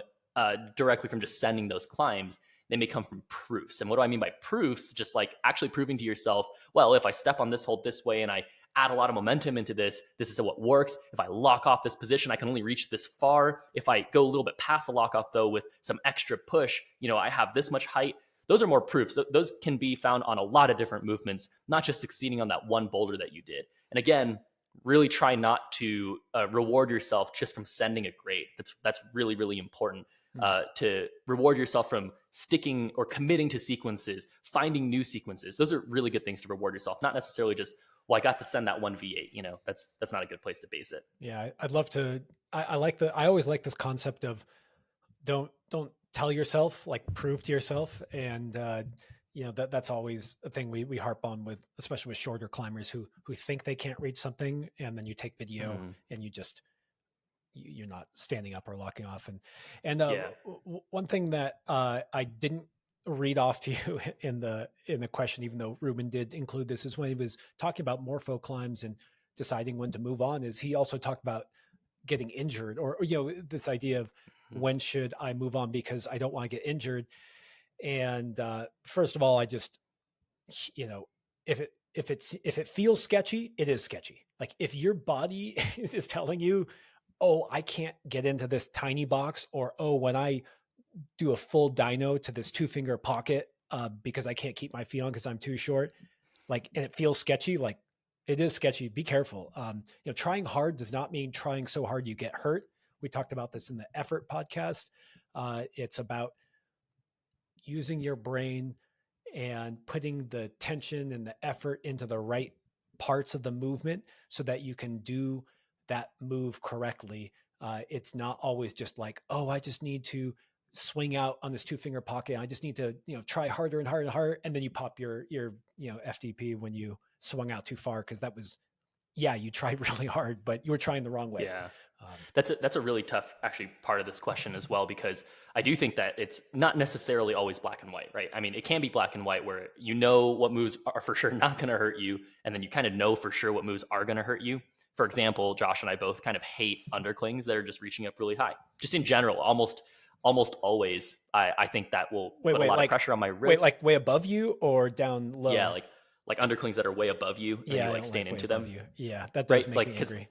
directly from just sending those climbs. They may come from proofs. And what do I mean by proofs? Just like actually proving to yourself, well, if I step on this hold this way and I add a lot of momentum into this, this is what works. If I lock off this position, I can only reach this far. If I go a little bit past the lock off, though, with some extra push, I have this much height. Those are more proofs. Those can be found on a lot of different movements, not just succeeding on that one boulder that you did. And again, really try not to reward yourself just from sending a grade. That's really, really important. To reward yourself from sticking or committing to sequences, finding new sequences. Those are really good things to reward yourself, not necessarily just, well, I got to send that one V8. That's not a good place to base it. Yeah, I'd love to. I always like this concept of don't tell yourself, like, prove to yourself. And that's always a thing we harp on with, especially with shorter climbers who think they can't reach something, and then you take video Mhm. and you're not standing up or locking off. And Yeah. one thing that I didn't read off to you in the question, even though Ruben did include this, is when he was talking about Morpho climbs and deciding when to move on, is he also talked about getting injured, or this idea of Mhm. when should I move on because I don't want to get injured. And first of all, I just, you know, if it feels sketchy, it is sketchy. Like if your body is telling you, oh, I can't get into this tiny box, or oh, when I do a full dyno to this 2 finger pocket because I can't keep my feet on because I'm too short, like, and it feels sketchy, like it is sketchy. Be careful. Trying hard does not mean trying so hard you get hurt. We talked about this in the effort podcast. It's about using your brain and putting the tension and the effort into the right parts of the movement so that you can do that move correctly. It's not always just like, oh, I just need to swing out on this 2 finger pocket. I just need to, try harder and harder and harder. And then you pop your FDP when you swung out too far. Cause that was, yeah, you tried really hard, but you were trying the wrong way. Yeah. Um, That's a really tough actually part of this question as well, because I do think that it's not necessarily always black and white, right? I mean, it can be black and white where you know what moves are for sure not going to hurt you, and then you kind of know for sure what moves are going to hurt you. For example, Josh and I both kind of hate underclings that are just reaching up really high. Just in general, almost always, I think that will wait, put a wait, lot of like, pressure on my wait, wrist. like way above you or down Yeah, low? like underclings that are way above you, and then Yeah, you I like don't stand like way into above them, you. Yeah, that does right? make Like me because angry.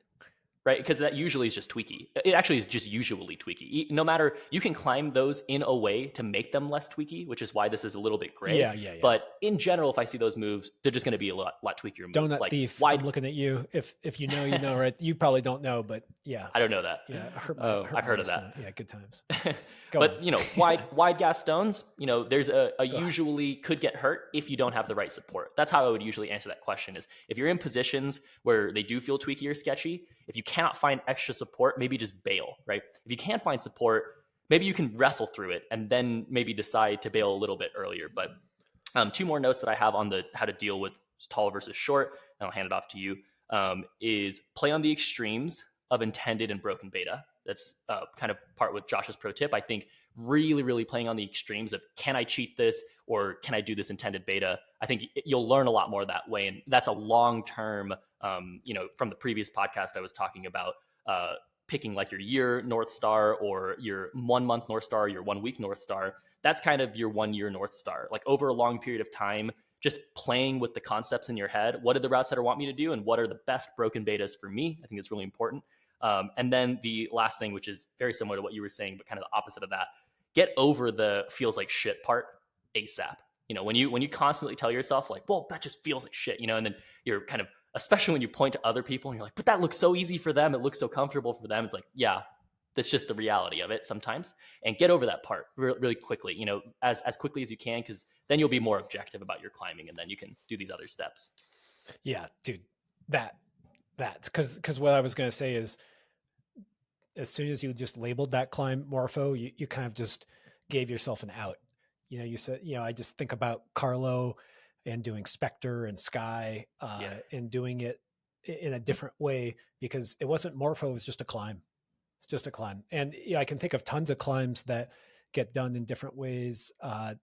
right? Because that usually is just tweaky. It actually is just usually tweaky. No matter, you can climb those in a way to make them less tweaky, which is why this is a little bit gray. Yeah, yeah, yeah. But in general, if I see those moves, they're just going to be a lot tweakier moves. Donut Like thief. I'm wide, looking at you. If you know, you know, right? You probably don't know, but yeah, I don't know that. yeah. Hurt I've my heard of wrist. that. Yeah, good times. Go on. But wide gas stones, there's a usually could get hurt if you don't have the right support. That's how I would usually answer that question: is if you're in positions where they do feel tweaky or sketchy, if you cannot find extra support, maybe just bail, right? If you can't find support, maybe you can wrestle through it and then maybe decide to bail a little bit earlier. But two more notes that I have on the how to deal with tall versus short, and I'll hand it off to you, is play on the extremes of intended and broken beta. That's kind of part with Josh's pro tip. I think really playing on the extremes of can I cheat this or can I do this intended beta. I think you'll learn a lot more that way, and that's a long term. From the previous podcast, I was talking about picking like your year North Star or your 1 month North Star, or your 1 week North Star. That's kind of your 1 year North Star. Like over a long period of time, just playing with the concepts in your head. What are the route setter want me to do, and what are the best broken betas for me? I think it's really important. And then the last thing, which is very similar to what you were saying, but kind of the opposite of that, get over the feels like shit part ASAP. When you constantly tell yourself like, well, that just feels like shit, and then you're kind of, especially when you point to other people and you're like, but that looks so easy for them, it looks so comfortable for them. It's like, yeah, that's just the reality of it sometimes. And get over that part really quickly, as quickly as you can, because then you'll be more objective about your climbing, and then you can do these other steps. Yeah, dude. That that's because what I was gonna say is, as soon as you just labeled that climb Morpho, you kind of just gave yourself an out. You said, I just think about Carlo and doing Spectre and Sky Yeah. and doing it in a different way because it wasn't Morpho, it was just a climb. It's just a climb. And I can think of tons of climbs that get done in different ways. The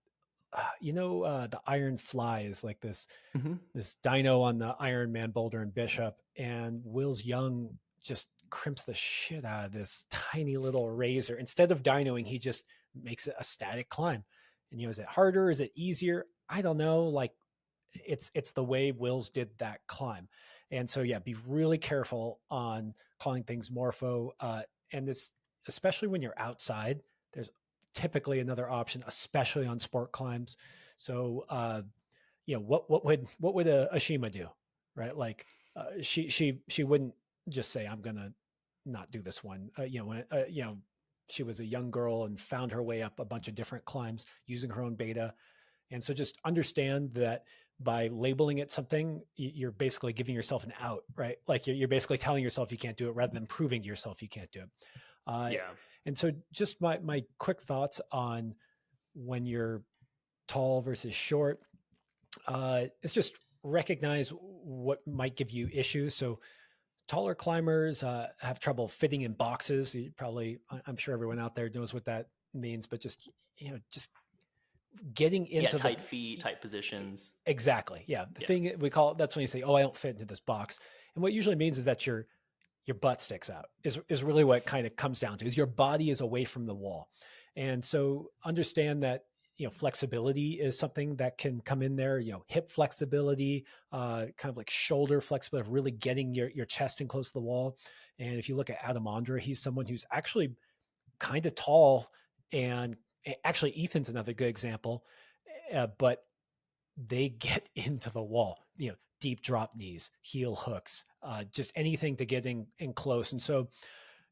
Iron Fly is like Mm-hmm. this dyno on the Iron Man Boulder and Bishop, and Wills Young just crimps the shit out of this tiny little razor. Instead of dynoing, he just makes it a static climb. And is it harder? Is it easier? I don't know. Like it's the way Wills did that climb. And so yeah, be really careful on calling things Morpho. And this, especially when you're outside, there's typically another option, especially on sport climbs. So what would a Ashima do, right? Like she wouldn't just say I'm gonna not do this one. She was a young girl and found her way up a bunch of different climbs using her own beta. And so just understand that by labeling it something, you're basically giving yourself an out, right? Like you're basically telling yourself you can't do it rather than proving to yourself you can't do it. Uh, Yeah. and so just my quick thoughts on when you're tall versus short. It's just recognize what might give you issues. So taller climbers have trouble fitting in boxes. You probably, I'm sure everyone out there knows what that means, but just just getting Yeah, into the tight feet, tight positions. exactly, yeah. The Yeah. thing we call it, that's when you say, "Oh, I don't fit into this box," and what usually means is that your butt sticks out. Is really what kind of comes down to is your body is away from the wall, and so understand that flexibility is something that can come in there. Hip flexibility, kind of like shoulder flexibility, of really getting your chest in close to the wall. And if you look at Adam Ondra, he's someone who's actually kind of tall, and actually Ethan's another good example, but they get into the wall, deep drop knees, heel hooks, just anything to get in close. And so,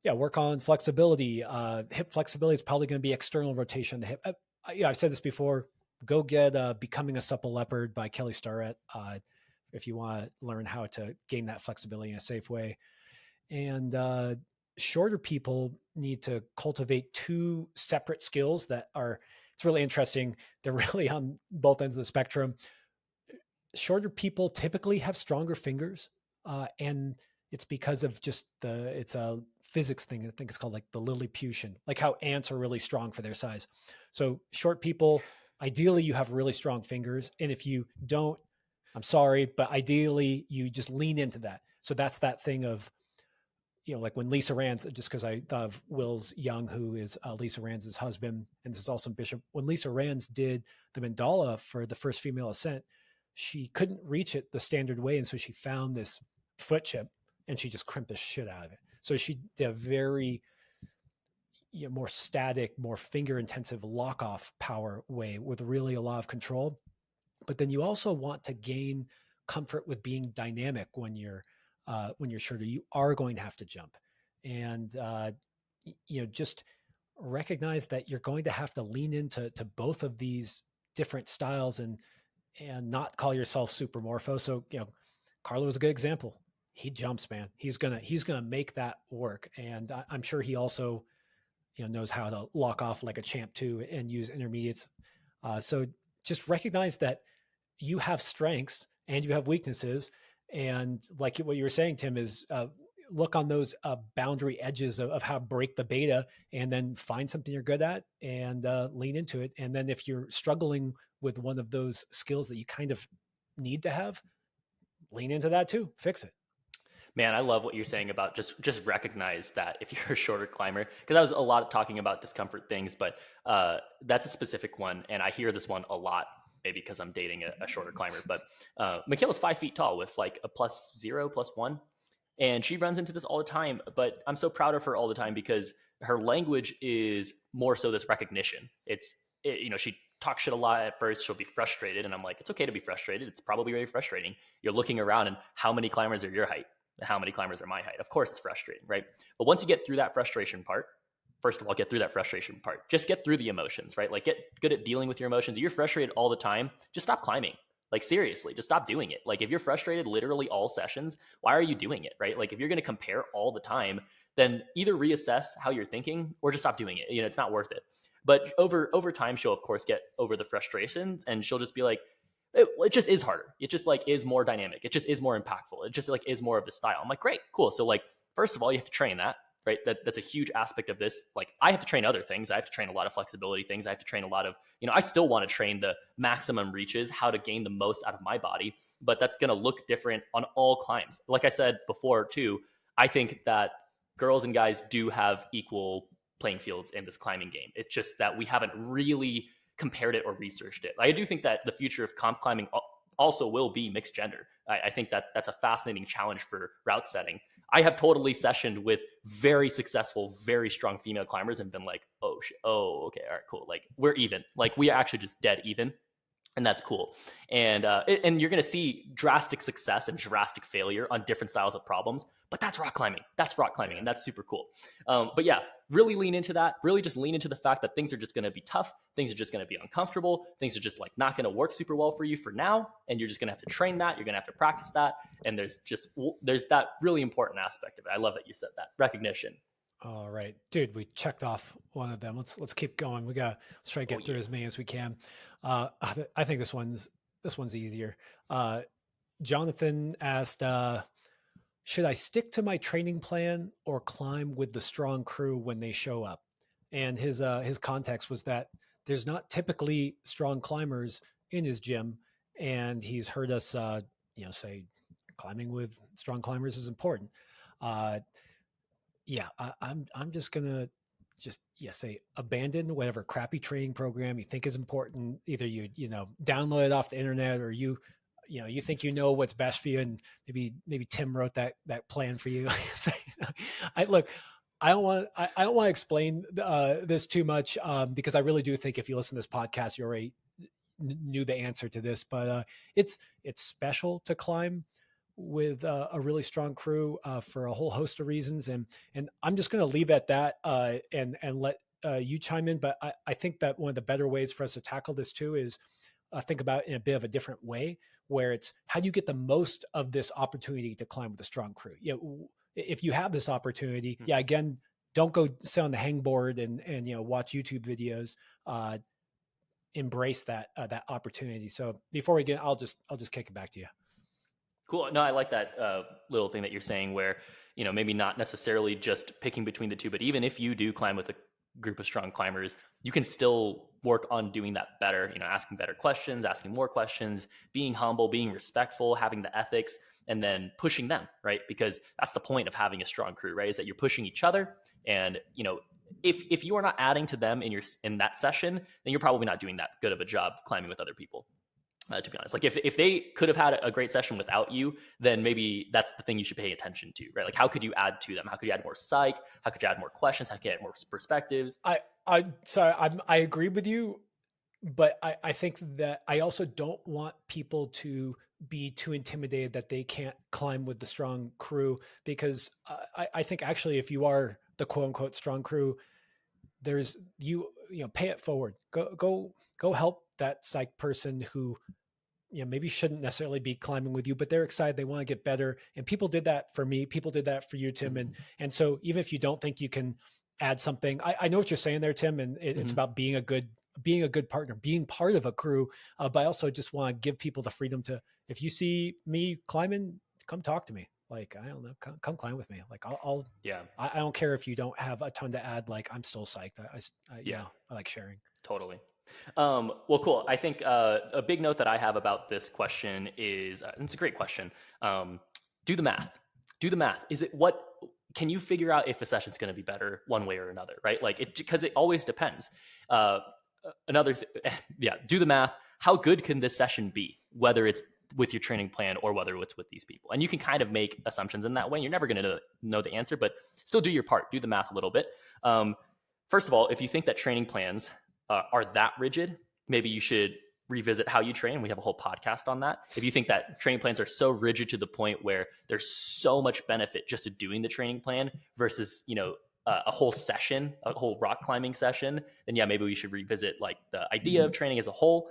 yeah, work on flexibility. Hip flexibility is probably going to be external rotation of the hip. I've said this before. Go get Becoming a Supple Leopard by Kelly Starrett if you want to learn how to gain that flexibility in a safe way. And shorter people need to cultivate two separate skills that are, it's really interesting. They're really on both ends of the spectrum. Shorter people typically have stronger fingers, and it's because of just it's a physics thing. I think it's called like the Lilliputian, like how ants are really strong for their size. So short people, ideally you have really strong fingers, and if you don't, I'm sorry, but ideally you just lean into that. So that's that thing of, like when Lisa Rance, just because I thought of Will's Young, who is Lisa Rance's husband, and this is also Bishop. When Lisa Rance did the mandala for the first female ascent, she couldn't reach it the standard way, and so she found this foot chip, and she just crimped the shit out of it. So she did a very more static, more finger intensive lock off power way with really a lot of control. But then you also want to gain comfort with being dynamic when you're shorter. You are going to have to jump, and just recognize that you're going to have to lean into both of these different styles, and not call yourself super morpho. So Carlo was a good example. He jumps, man. He's gonna make that work, and I'm sure he also knows how to lock off like a champ too and use intermediates. So just recognize that you have strengths and you have weaknesses. And like what you were saying, Tim, is look on those boundary edges of how to break the beta, and then find something you're good at and lean into it. And then if you're struggling with one of those skills that you kind of need to have, lean into that too, fix it. Man, I love what you're saying about just recognize that if you're a shorter climber, because I was a lot talking about discomfort things, but that's a specific one, and I hear this one a lot. Maybe because I'm dating a shorter climber, but Michaela's 5 feet tall with like a +0, +1, and she runs into this all the time. But I'm so proud of her all the time because her language is more so this recognition. She talks shit a lot at first. She'll be frustrated, and I'm like, it's okay to be frustrated. It's probably very frustrating. You're looking around, and how many climbers are your height? How many climbers are my height? Of course, it's frustrating, right? But once you get through that frustration part, first of all, get through that frustration part. Just get through the emotions, right? Like, get good at dealing with your emotions. If you're frustrated all the time, just stop climbing. Like, seriously, just stop doing it. Like, if you're frustrated literally all sessions, why are you doing it, right? Like, if you're going to compare all the time, then either reassess how you're thinking or just stop doing it. It's not worth it. But over time, she'll of course get over the frustrations, and she'll just be like, it just is harder. It just like is more dynamic. It just is more impactful. It just like is more of the style. I'm like, great, cool. So like, first of all, you have to train that, right? That's a huge aspect of this. Like, I have to train other things. I have to train a lot of flexibility things. I have to train a lot of, I still want to train the maximum reaches, how to gain the most out of my body, but that's going to look different on all climbs. Like I said before too, I think that girls and guys do have equal playing fields in this climbing game. It's just that we haven't really compared it or researched it. I do think that the future of comp climbing also will be mixed gender. I think that that's a fascinating challenge for route setting. I have totally sessioned with very successful, very strong female climbers and been like, oh shit, oh okay, all right, cool. Like, we're even. Like, we are actually just dead even, and that's cool. And you're going to see drastic success and drastic failure on different styles of problems, but that's rock climbing. That's rock climbing, and that's super cool. But yeah, really lean into that. Really just lean into the fact that things are just going to be tough. Things are just going to be uncomfortable. Things are just like not going to work super well for you for now, and you're just going to have to train that. You're going to have to practice that, and there's that really important aspect of it. I love that you said that, recognition. All right, dude, we checked off one of them. Let's keep going. Let's try to Oh get through yeah. as many as we can. I think this one's this one's easier. Uh, Jonathan asked, should I stick to my training plan or climb with the strong crew when they show up? And his context was that there's not typically strong climbers in his gym, and he's heard us say climbing with strong climbers is important. Uh, yeah, I'm just gonna just say abandon whatever crappy training program you think is important. Either you download it off the internet, or you think you know what's best for you, and maybe Tim wrote that plan for you. So, I look. I don't want to explain this too much, because I really do think if you listen to this podcast, you already knew the answer to this. But it's special to climb with a really strong crew for a whole host of reasons, and I'm just going to leave it at that, and let you chime in. But I think that one of the better ways for us to tackle this too is think about it in a bit of a different way, where it's how do you get the most of this opportunity to climb with a strong crew. If you have this opportunity, again, don't go sit on the hangboard and watch YouTube videos. Embrace that opportunity. So before we get, I'll just kick it back to you. Cool. No, I like that little thing that you're saying where, maybe not necessarily just picking between the two, but even if you do climb with a group of strong climbers, you can still work on doing that better, asking better questions, asking more questions, being humble, being respectful, having the ethics, and then pushing them, right? Because that's the point of having a strong crew, right? Is that you're pushing each other. And, if you are not adding to them in that session, then you're probably not doing that good of a job climbing with other people. To be honest, like if they could have had a great session without you, then maybe that's the thing you should pay attention to, right? Like how could you add to them? How could you add more psych? How could you add more questions? How could you add more perspectives? I agree with you, but I think that I also don't want people to be too intimidated that they can't climb with the strong crew, because I think actually if you are the quote unquote strong crew, there's pay it forward. Go help that psych person who maybe shouldn't necessarily be climbing with you, but they're excited, they want to get better. And people did that for me, people did that for you, Tim. And so even if you don't think you can add something, I know what you're saying there, Tim, and it's about being a good partner, being part of a crew. But I also just want to give people the freedom to, if you see me climbing, come talk to me. Like, I don't know, come climb with me. Like Yeah. I don't care if you don't have a ton to add. Like, I'm still psyched. Yeah. I like sharing. Totally. Well, cool. I think a big note that I have about this question is, it's a great question. Um, do the math. Do the math. Can you figure out if a session's going to be better one way or another, right? Like because it always depends. Uh, yeah, do the math. How good can this session be? Whether it's with your training plan or whether it's with these people. And you can kind of make assumptions in that way. You're never going to know the answer, but still do your part. Do the math a little bit. First of all, if you think that training plans are that rigid, maybe you should revisit how you train. We have a whole podcast on that. If you think that training plans are so rigid to the point where there's so much benefit just to doing the training plan versus, a whole session, a whole rock climbing session, then yeah, maybe we should revisit like the idea of training as a whole.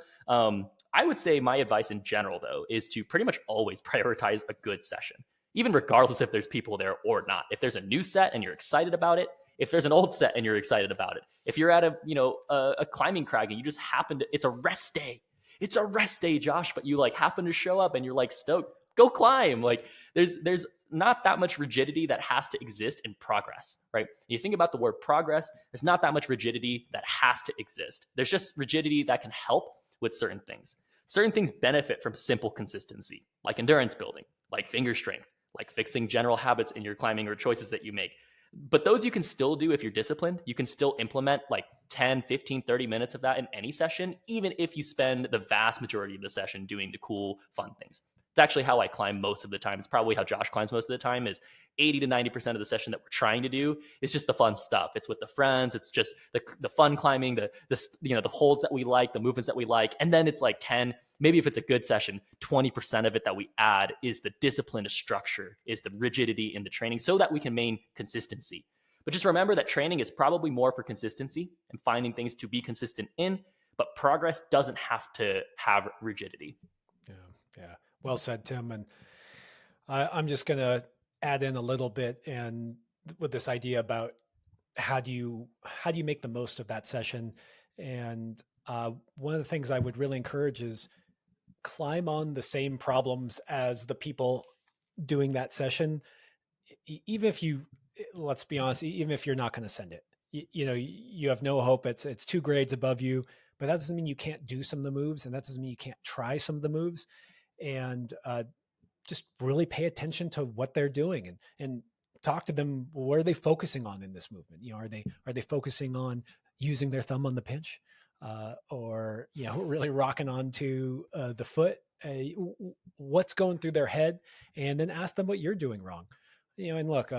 I would say my advice in general, though, is to pretty much always prioritize a good session, even regardless if there's people there or not. If there's a new set and you're excited about it, if there's an old set and you're excited about it, if you're at a climbing crag and you just happen to, it's a rest day. It's a rest day, Josh, but you like happen to show up and you're like stoked, go climb. Like there's not that much rigidity that has to exist in progress, right? You think about the word progress, there's not that much rigidity that has to exist. There's just rigidity that can help with certain things. Certain things benefit from simple consistency, like endurance building, like finger strength, like fixing general habits in your climbing or choices that you make. But those you can still do if you're disciplined. You can still implement like 10, 15, 30 minutes of that in any session, even if you spend the vast majority of the session doing the cool, fun things. It's actually how I climb most of the time. It's probably how Josh climbs most of the time, is 80 to 90% of the session that we're trying to do is just the fun stuff. It's with the friends. It's just the fun climbing, the holds that we like, the movements that we like. And then it's like 10, maybe if it's a good session, 20% of it that we add is the disciplined structure, is the rigidity in the training so that we can maintain consistency. But just remember that training is probably more for consistency and finding things to be consistent in, but progress doesn't have to have rigidity. Yeah. Yeah. Well said, Tim. And I'm just going to add in a little bit, and with this idea about how do you make the most of that session. And one of the things I would really encourage is climb on the same problems as the people doing that session, even if you, let's be honest, even if you're not going to send it, you know, you have no hope. It's 2 grades above you, but that doesn't mean you can't do some of the moves, and that doesn't mean you can't try some of the moves. And just really pay attention to what they're doing, and talk to them. What are they focusing on in this movement? You know, are they focusing on using their thumb on the pinch, or you know, really rocking onto the foot? What's going through their head, and then ask them what you're doing wrong. You know, and look,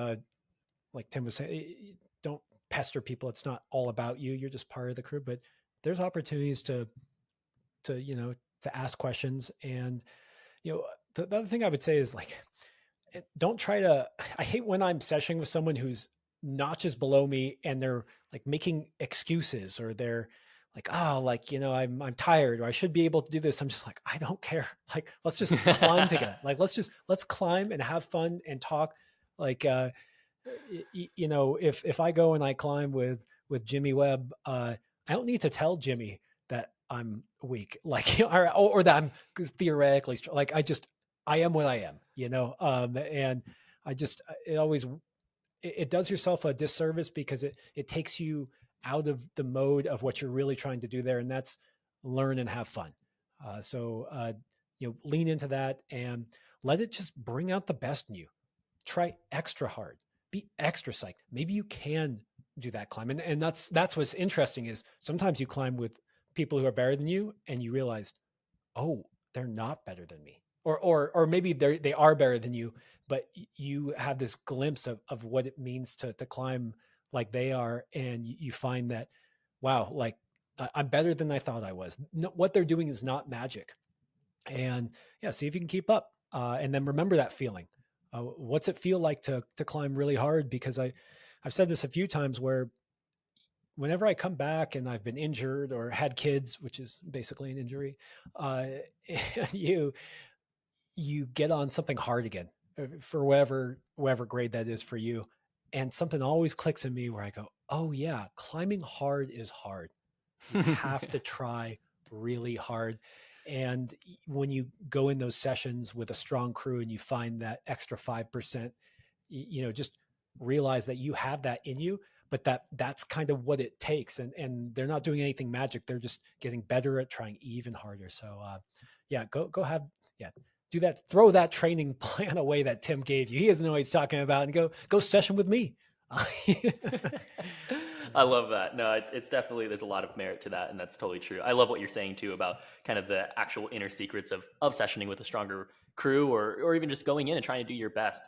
like Tim was saying, don't pester people. It's not all about you. You're just part of the crew. But there's opportunities to you know, to ask questions. And you know, the other thing I would say is like, don't try to. I hate when I'm sessioning with someone who's notches below me and they're like making excuses, or they're like, oh, like, you know, I'm tired, or I should be able to do this. I'm just like, I don't care. Like, let's just climb together. Like, let's climb and have fun and talk. Like, you know, if I go and I climb with Jimmy Webb, I don't need to tell Jimmy that I'm weak, like, or that I'm theoretically like, I am what I am, you know. And I just, it always, it does yourself a disservice, because it takes you out of the mode of what you're really trying to do there, and that's learn and have fun. You know, lean into that and let it just bring out the best in you. Try extra hard, be extra psyched. Maybe you can do that climb. And that's what's interesting, is sometimes you climb with people who are better than you, and you realize, oh, they're not better than me. Or maybe they are better than you, but you have this glimpse of what it means to climb like they are. And you find that, wow, like, I'm better than I thought I was. No, what they're doing is not magic. And yeah, see if you can keep up. And then remember that feeling. What's it feel like to climb really hard? Because I've said this a few times, where whenever I come back and I've been injured or had kids, which is basically an injury, uh, you you get on something hard again, for whatever grade that is for you, and something always clicks in me where I go, oh yeah, climbing hard is hard. You have to try really hard. And when you go in those sessions with a strong crew and you find that extra 5%, you know, just realize that you have that in you, but that's kind of what it takes. And they're not doing anything magic. They're just getting better at trying even harder. So yeah, go have, yeah, do that. Throw that training plan away that Tim gave you. He doesn't know what he's talking about, and go session with me. I love that. No, it's definitely, there's a lot of merit to that, and that's totally true. I love what you're saying too about kind of the actual inner secrets of sessioning with a stronger crew, or even just going in and trying to do your best.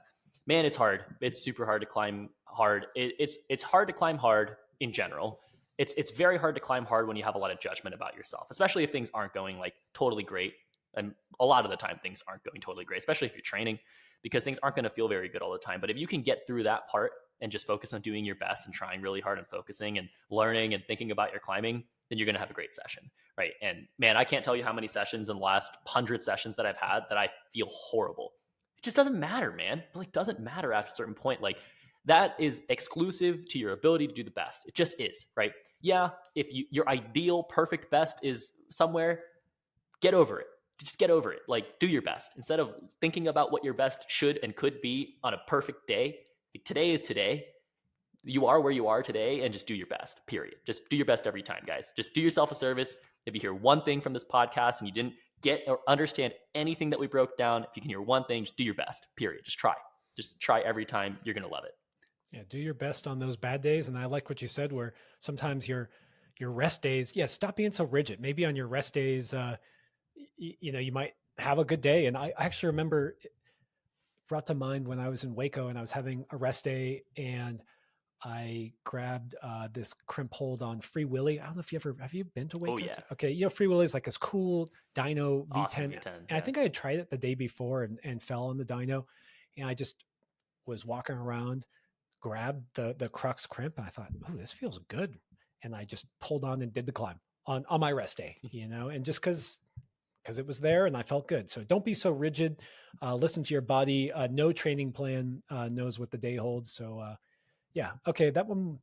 Man, it's hard. It's super hard to climb hard. It's hard to climb hard in general. It's very hard to climb hard when you have a lot of judgment about yourself, especially if things aren't going like totally great. And a lot of the time, things aren't going totally great, especially if you're training, because things aren't going to feel very good all the time. But if you can get through that part and just focus on doing your best and trying really hard and focusing and learning and thinking about your climbing, then you're going to have a great session, right? And man, I can't tell you how many sessions in the last 100 sessions that I've had that I feel horrible. It just doesn't matter, man. It like doesn't matter after a certain point. Like, that is exclusive to your ability to do the best. It just is, right? Yeah, if your ideal perfect best is somewhere, get over it. Just get over it. Like, do your best instead of thinking about what your best should and could be on a perfect day. Today is today. You are where you are today, and just do your best. Period. Just do your best every time, guys. Just do yourself a service. If you hear one thing from this podcast and you didn't get or understand anything that we broke down, if you can hear one thing, just do your best. Period. Just try. Just try every time. You're gonna love it. Yeah, do your best on those bad days. And I like what you said, where sometimes your rest days, yeah, stop being so rigid. Maybe on your rest days, you know, you might have a good day. And I actually remember, it brought to mind when I was in Waco and I was having a rest day, and I grabbed this crimp hold on Free Willy. I don't know if have you been to Oh Waco? yeah, Okay, you know, Free Willy is like this cool dyno awesome V10, V10. and I Yeah. think I had tried it the day before and fell on the dyno, and I just was walking around, grabbed the crux crimp, and I thought, oh, this feels good, and I just pulled on and did the climb on my rest day, you know, and just because it was there and I felt good. So don't be so rigid. Listen to your body. No training plan knows what the day holds. So yeah, okay, that one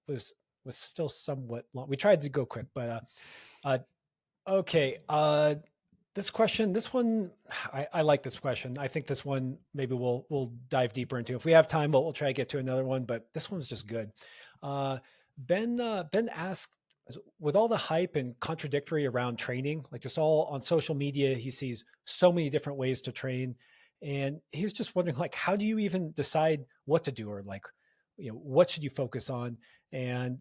was was still somewhat long. We tried to go quick, but okay. This question, this one, I like this question. I think this one maybe we'll dive deeper into. If we have time, we'll try to get to another one. But this one's just good. Uh, Ben asked, with all the hype and contradictory around training, like just all on social media, he sees so many different ways to train, and he's just wondering, like, how do you even decide what to do, or like, what should you focus on? And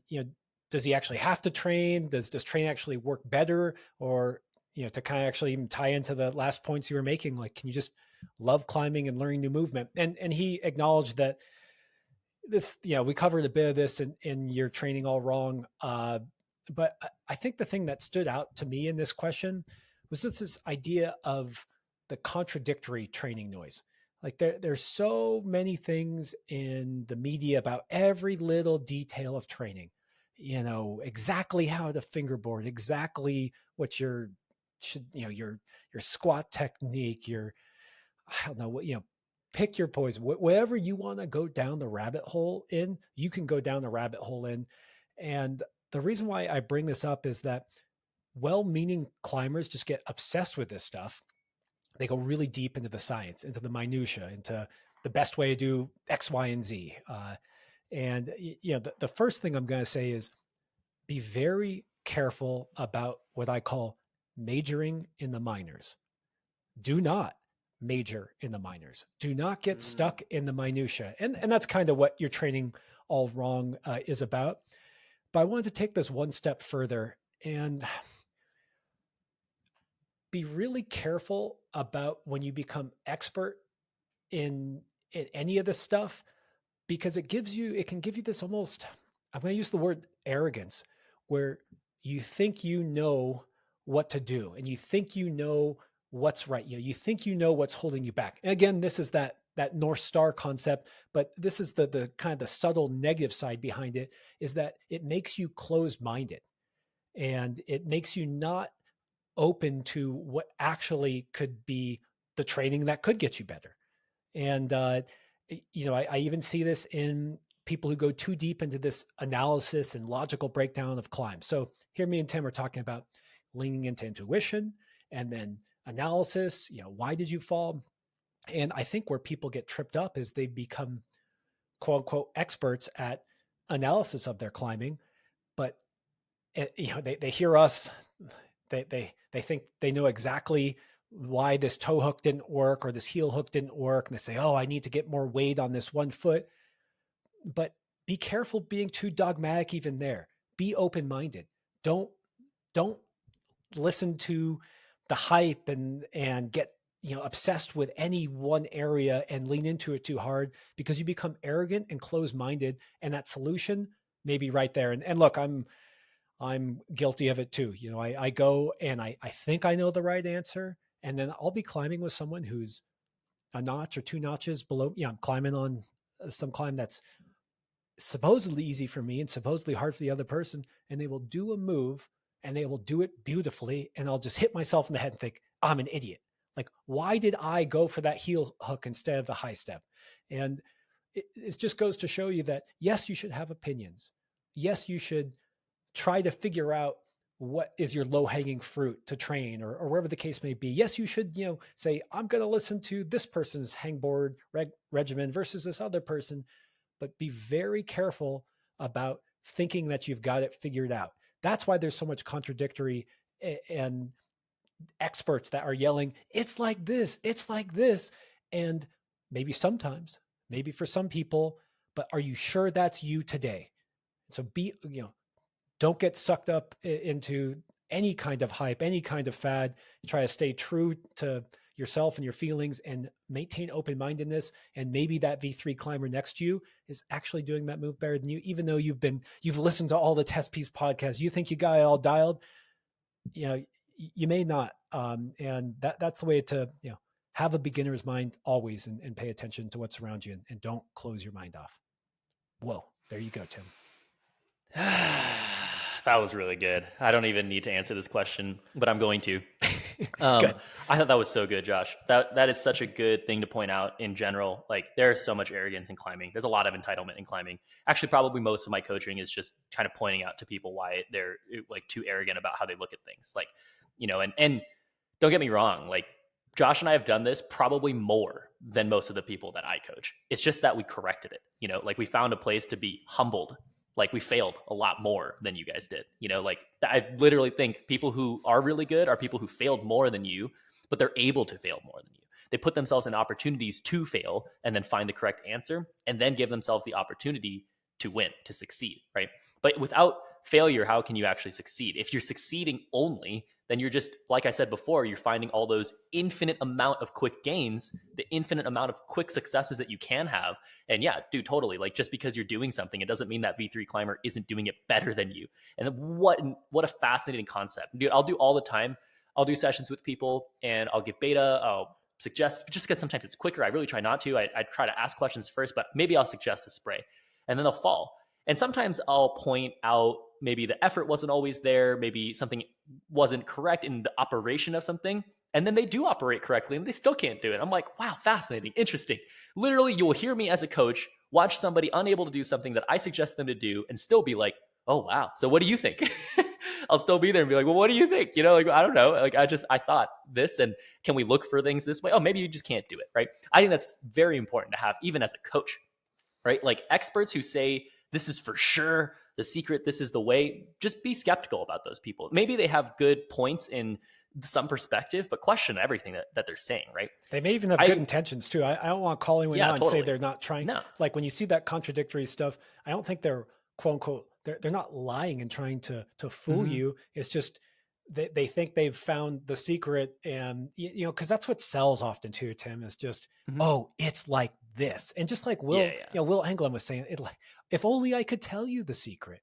does he actually have to train? Does train actually work better, or to kind of actually even tie into the last points you were making, like, can you just love climbing and learning new movement? And he acknowledged that this, we covered a bit of this in your training all wrong. But I think the thing that stood out to me in this question was just this idea of the contradictory training noise. Like there's so many things in the media about every little detail of training, exactly how to fingerboard, exactly what your should, your squat technique, your, I don't know what, pick your poison. Whatever you want to go down the rabbit hole in, you can go down the rabbit hole in. And the reason why I bring this up is that well-meaning climbers just get obsessed with this stuff. They go really deep into the science, into the minutia, into the best way to do X, Y, and Z. And the first thing I'm going to say is be very careful about what I call majoring in the minors. Do not major in the minors. Do not get Mm. stuck in the minutia. And that's kind of what your training all wrong is about. But I wanted to take this one step further and be really careful about when you become expert in any of this stuff, because it can give you this almost, I'm going to use the word arrogance, where you think you know what to do and you think you know what's right. You think you know what's holding you back. And again, this is that North Star concept, but this is the kind of the subtle negative side behind it, is that it makes you closed minded, and it makes you not open to what actually could be the training that could get you better. And I even see this in people who go too deep into this analysis and logical breakdown of climb. So here me and Tim are talking about leaning into intuition and then analysis. Why did you fall? And I think where people get tripped up is they become quote unquote experts at analysis of their climbing, but they hear us, they think they know exactly why this toe hook didn't work or this heel hook didn't work, and they say, oh, I need to get more weight on this one foot. But be careful being too dogmatic even there. Be open-minded. Don't listen to the hype and get obsessed with any one area and lean into it too hard, because you become arrogant and closed-minded, and that solution may be right there. And look, I'm guilty of it too. I go and I think I know the right answer, and then I'll be climbing with someone who's a notch or two notches below. I'm climbing on some climb that's supposedly easy for me and supposedly hard for the other person, and they will do a move and they will do it beautifully, and I'll just hit myself in the head and think, I'm an idiot. Like, why did I go for that heel hook instead of the high step? And it just goes to show you that, yes, you should have opinions. Yes, you should try to figure out what is your low hanging fruit to train, or wherever the case may be. Yes, you should, say, I'm going to listen to this person's hangboard regimen versus this other person, but be very careful about thinking that you've got it figured out. That's why there's so much contradictory and experts that are yelling, it's like this, it's like this. And maybe sometimes, maybe for some people, but are you sure that's you today? So don't get sucked up into any kind of hype, any kind of fad. Try to stay true to yourself and your feelings and maintain open-mindedness. And maybe that V3 climber next to you is actually doing that move better than you, even though you've listened to all the Testpiece podcasts. You think you got it all dialed. You may not. And that's the way to, have a beginner's mind always, and pay attention to what's around you, and don't close your mind off. Whoa, there you go, Tim. That was really good. I don't even need to answer this question, but I'm going to. Um, Good. I thought that was so good, Josh. That is such a good thing to point out in general. Like, there's so much arrogance in climbing. There's a lot of entitlement in climbing. Actually, probably most of my coaching is just kind of pointing out to people why they're like too arrogant about how they look at things. Like, and don't get me wrong, like Josh and I have done this probably more than most of the people that I coach. It's just that we corrected it. Like we found a place to be humbled. Like we failed a lot more than you guys did. Like I literally think people who are really good are people who failed more than you, but they're able to fail more than you. They put themselves in opportunities to fail and then find the correct answer and then give themselves the opportunity to win, to succeed, right? But without failure, how can you actually succeed? If you're succeeding only, then you're just, like I said before, you're finding all those infinite amount of quick gains, the infinite amount of quick successes that you can have. And yeah, dude, totally. Like just because you're doing something, it doesn't mean that V3 climber isn't doing it better than you. And what a fascinating concept, dude. I'll do all the time. I'll do sessions with people and I'll give beta. I'll suggest, just because sometimes it's quicker. I really try not to. I try to ask questions first, but maybe I'll suggest a spray and then they'll fall. And sometimes I'll point out maybe the effort wasn't always there, maybe something wasn't correct in the operation of something, and then they do operate correctly and they still can't do it. I'm like, wow, fascinating, interesting. Literally, you'll hear me as a coach watch somebody unable to do something that I suggest them to do and still be like, oh, wow. So what do you think? I'll still be there and be like, well, what do you think? Like, I don't know. Like, I thought this, and can we look for things this way? Oh, maybe you just can't do it, right? I think that's very important to have, even as a coach, right? Like experts who say, this is for sure the secret, this is the way, just be skeptical about those people. Maybe they have good points in some perspective, but question everything that they're saying, right? They may even have good intentions too. I don't want to call anyone out and say they're not trying. No. Like when you see that contradictory stuff, I don't think they're quote unquote, they're not lying and trying to fool you. It's just they think they've found the secret, and because that's what sells often too, Tim, is just, oh, it's like this. And just like Will Anglin was saying, it like, if only I could tell you the secret,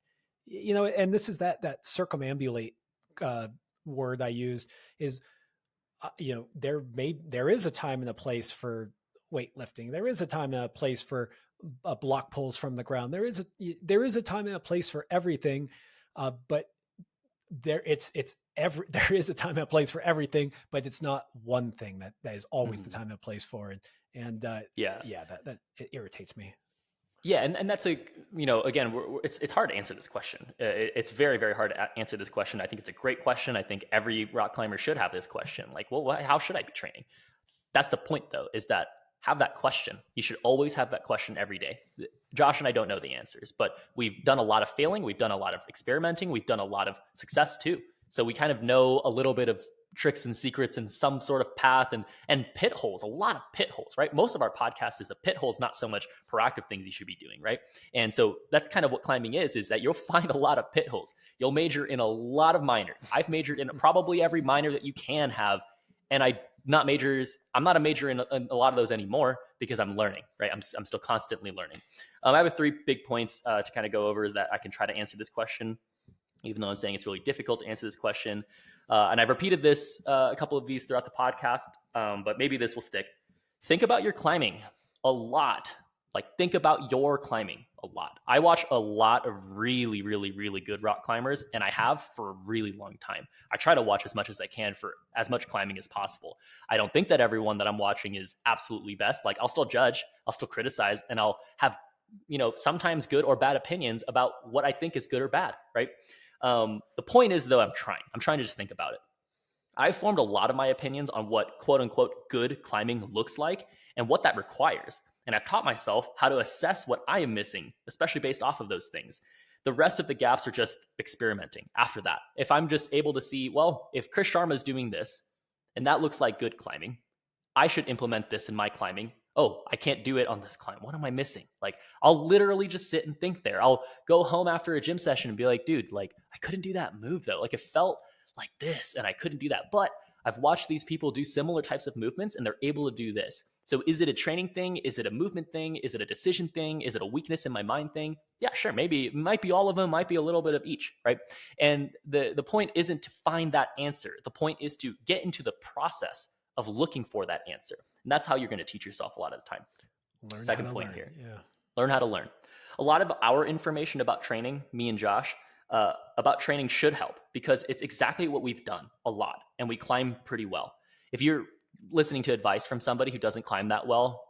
and this is that circumambulate word I use is, there is a time and a place for weightlifting. There is a time and a place for block pulls from the ground. There is a time and a place for everything, but there is a time and a place for everything, but it's not one thing that is always the time and a place for it. And that it irritates me. Yeah, and that's again, it's hard to answer this question. It's very, very hard to answer this question. I think it's a great question. I think every rock climber should have this question. Like, well, how should I be training? That's the point, though, is that have that question. You should always have that question every day. Josh and I don't know the answers, but we've done a lot of failing. We've done a lot of experimenting. We've done a lot of success too. So we kind of know a little bit of tricks and secrets and some sort of path and pit holes, a lot of pit holes, right? Most of our podcast is the pit holes, not so much proactive things you should be doing, right? And so that's kind of what climbing is that you'll find a lot of pit holes. You'll major in a lot of minors. I've majored in probably every minor that you can have. And I'm not a major in a lot of those anymore because I'm learning, right? I'm still constantly learning. I have 3 big points to kind of go over that I can try to answer this question, even though I'm saying it's really difficult to answer this question. And I've repeated this a couple of these throughout the podcast, but maybe this will stick. Think about your climbing a lot. Like, think about your climbing a lot. I watch a lot of really, really, really good rock climbers, and I have for a really long time. I try to watch as much as I can for as much climbing as possible. I don't think that everyone that I'm watching is absolutely best. Like, I'll still judge, I'll still criticize, and I'll have, sometimes good or bad opinions about what I think is good or bad, right? The point is, though, I'm trying to just think about it. I formed a lot of my opinions on what quote unquote good climbing looks like and what that requires. And I've taught myself how to assess what I am missing, especially based off of those things. The rest of the gaps are just experimenting after that. If I'm just able to see, well, if Chris Sharma is doing this and that looks like good climbing, I should implement this in my climbing. Oh, I can't do it on this climb. What am I missing? Like, I'll literally just sit and think there. I'll go home after a gym session and be like, dude, like, I couldn't do that move though. Like, it felt like this and I couldn't do that. But I've watched these people do similar types of movements and they're able to do this. So is it a training thing? Is it a movement thing? Is it a decision thing? Is it a weakness in my mind thing? Yeah, sure. Maybe it might be all of them, might be a little bit of each, right? And the point isn't to find that answer. The point is to get into the process of looking for that answer. And that's how you're going to teach yourself a lot of the time. Second point here. Yeah. Learn how to learn. A lot of our information about training, me and Josh, about training should help because it's exactly what we've done a lot and we climb pretty well. If you're listening to advice from somebody who doesn't climb that well,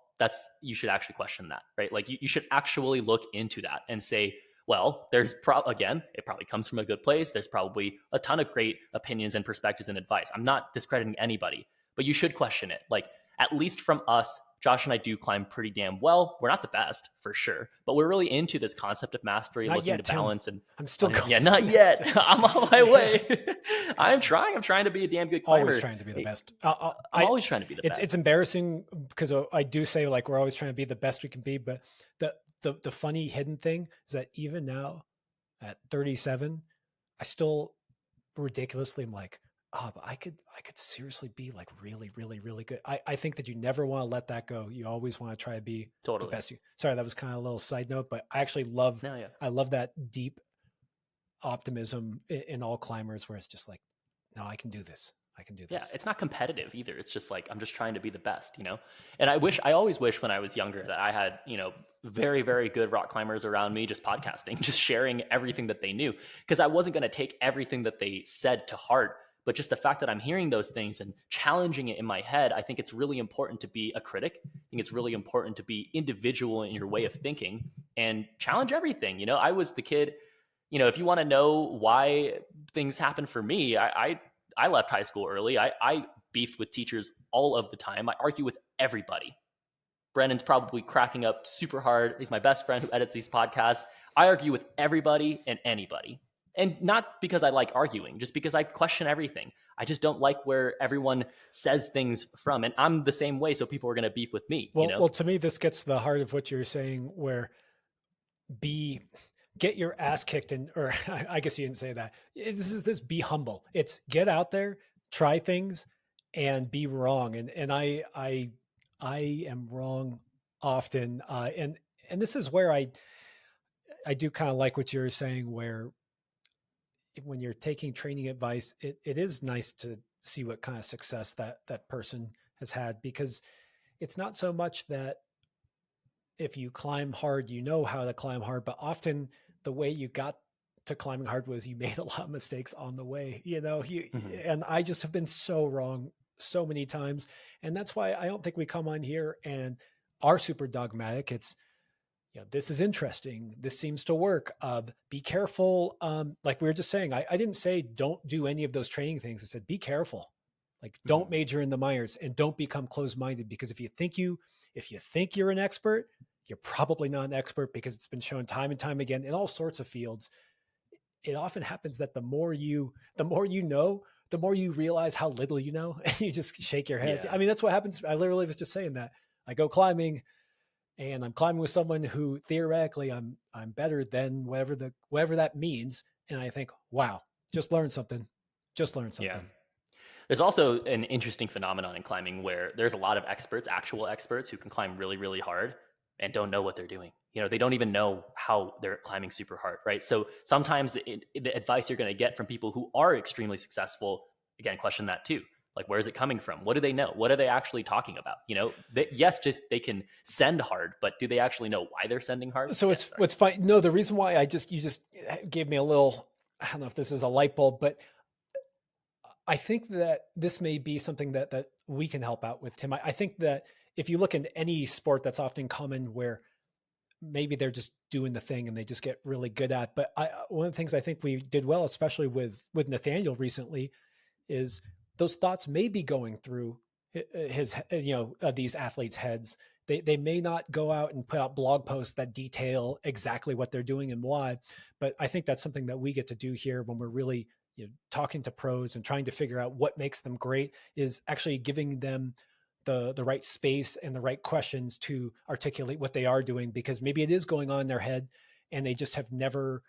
you should actually question that, right? Like you should actually look into that and say, Well, again, it probably comes from a good place. There's probably a ton of great opinions and perspectives and advice. I'm not discrediting anybody, but you should question it. Like, at least from us, Josh and I do climb pretty damn well. We're not the best for sure, but we're really into this concept of mastery, Not looking to yet, Tim. balance and I'm still going. yeah, not yet. Just I'm on my way. I'm trying. I'm trying to be a damn good always climber. trying to be the best. I'm always trying to be the It's best. embarrassing because I do say like we're always trying to be the best we can be, but the funny hidden thing is that even now at 37, I still ridiculously am like, oh, but I could seriously be like really, really, really good. I think that you never want to let that go. You always want to try to be the Totally. best you. Sorry, that was kind of a little side note, but I actually love No, yeah. I love that deep optimism in all climbers where it's just like, no, I can do this. I can do Yeah, this. it's not competitive either. It's just like I'm just trying to be the best, you know? And I always wish when I was younger that I had, very, very good rock climbers around me just podcasting, just sharing everything that they knew. Because I wasn't going to take everything that they said to heart, but just the fact that I'm hearing those things and challenging it in my head, I think it's really important to be a critic. I think it's really important to be individual in your way of thinking and challenge everything. I was the kid, if you want to know why things happen for me, I left high school early. I beefed with teachers all of the time. I argue with everybody. Brennan's probably cracking up super hard. He's my best friend who edits these podcasts. I argue with everybody and anybody. And not because I like arguing, just because I question everything. I just don't like where everyone says things from. And I'm the same way, so people are going to beef with me, Well, to me, this gets to the heart of what you're saying, where get your ass kicked, or I guess you didn't say that. This be humble. It's get out there, try things, and be wrong. And I am wrong often. And this is where I do kind of like what you're saying, where when you're taking training advice, it is nice to see what kind of success that person has had, because it's not so much that if you climb hard, you know how to climb hard, but often the way you got to climbing hard was you made a lot of mistakes on the way, Mhm. and I just have been so wrong so many times. And that's why I don't think we come on here and are super dogmatic. It's, this is interesting. This seems to work. Be careful. Like we were just saying, I didn't say don't do any of those training things. I said, be careful. Like, don't Mhm. major in the minors and don't become closed-minded, because if you think you're an expert, you're probably not an expert, because it's been shown time and time again in all sorts of fields. It often happens that the more you know, the more you realize how little you know, and you just shake your head. Yeah. I mean, that's what happens. I literally was just saying that. I go climbing and I'm climbing with someone who theoretically I'm better than whatever that means. And I think, wow, just learn something. Just learn Yeah. something. There's also an interesting phenomenon in climbing where there's a lot of experts, actual experts, who can climb really, really hard and don't know what they're doing. They don't even know how they're climbing super hard, right? So sometimes the advice you're going to get from people who are extremely successful, again, question that too. Like, where is it coming from? What do they know? What are they actually talking about? Yes, just they can send hard, but do they actually know why they're sending hard? So Yeah, it's sorry. what's fine. No, the reason why you just gave me a little, I don't know if this is a light bulb, but I think that this may be something that we can help out with, Tim. I think that if you look into any sport, that's often common, where maybe they're just doing the thing and they just get really good at. But one of the things I think we did well, especially with Nathaniel recently, is those thoughts may be going through his, these athletes' heads. They may not go out and put out blog posts that detail exactly what they're doing and why, but I think that's something that we get to do here when we're really, talking to pros and trying to figure out what makes them great, is actually giving them the right space and the right questions to articulate what they are doing, because maybe it is going on in their head and they just have never,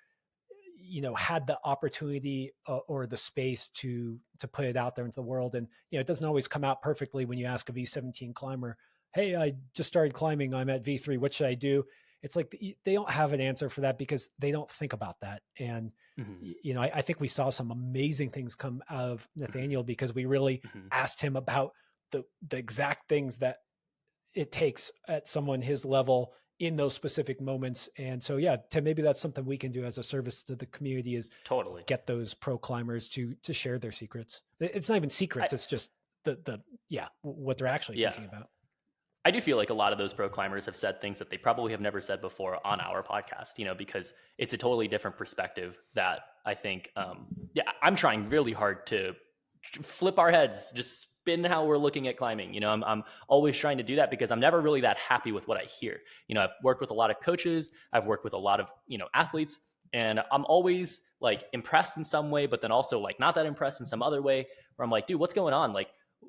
had the opportunity or the space to put it out there into the world. And it doesn't always come out perfectly when you ask a V17 climber, hey, I just started climbing, I'm at V3, what should I do? It's like they don't have an answer for that because they don't think about that. And Mm-hmm. I think we saw some amazing things come out of Mm-hmm. Nathaniel because we really Mm-hmm. asked him about the exact things that it takes at someone his level in those specific moments. And so, yeah, Tim, maybe that's something we can do as a service to the community, is Totally. get those pro climbers to share their secrets. It's not even I, secrets. It's just the yeah, what they're actually yeah. thinking about. I do feel like a lot of those pro climbers have said things that they probably have never said before on our podcast, because it's a totally different perspective that I think, yeah, I'm trying really hard to flip our heads, just spin how we're looking at climbing. I'm always trying to do that because I'm never really that happy with what I hear. I've worked with a lot of coaches, I've worked with a lot of, athletes, and I'm always like impressed in some way, but then also like not that impressed in some other way where I'm like, dude, what's going on? Like,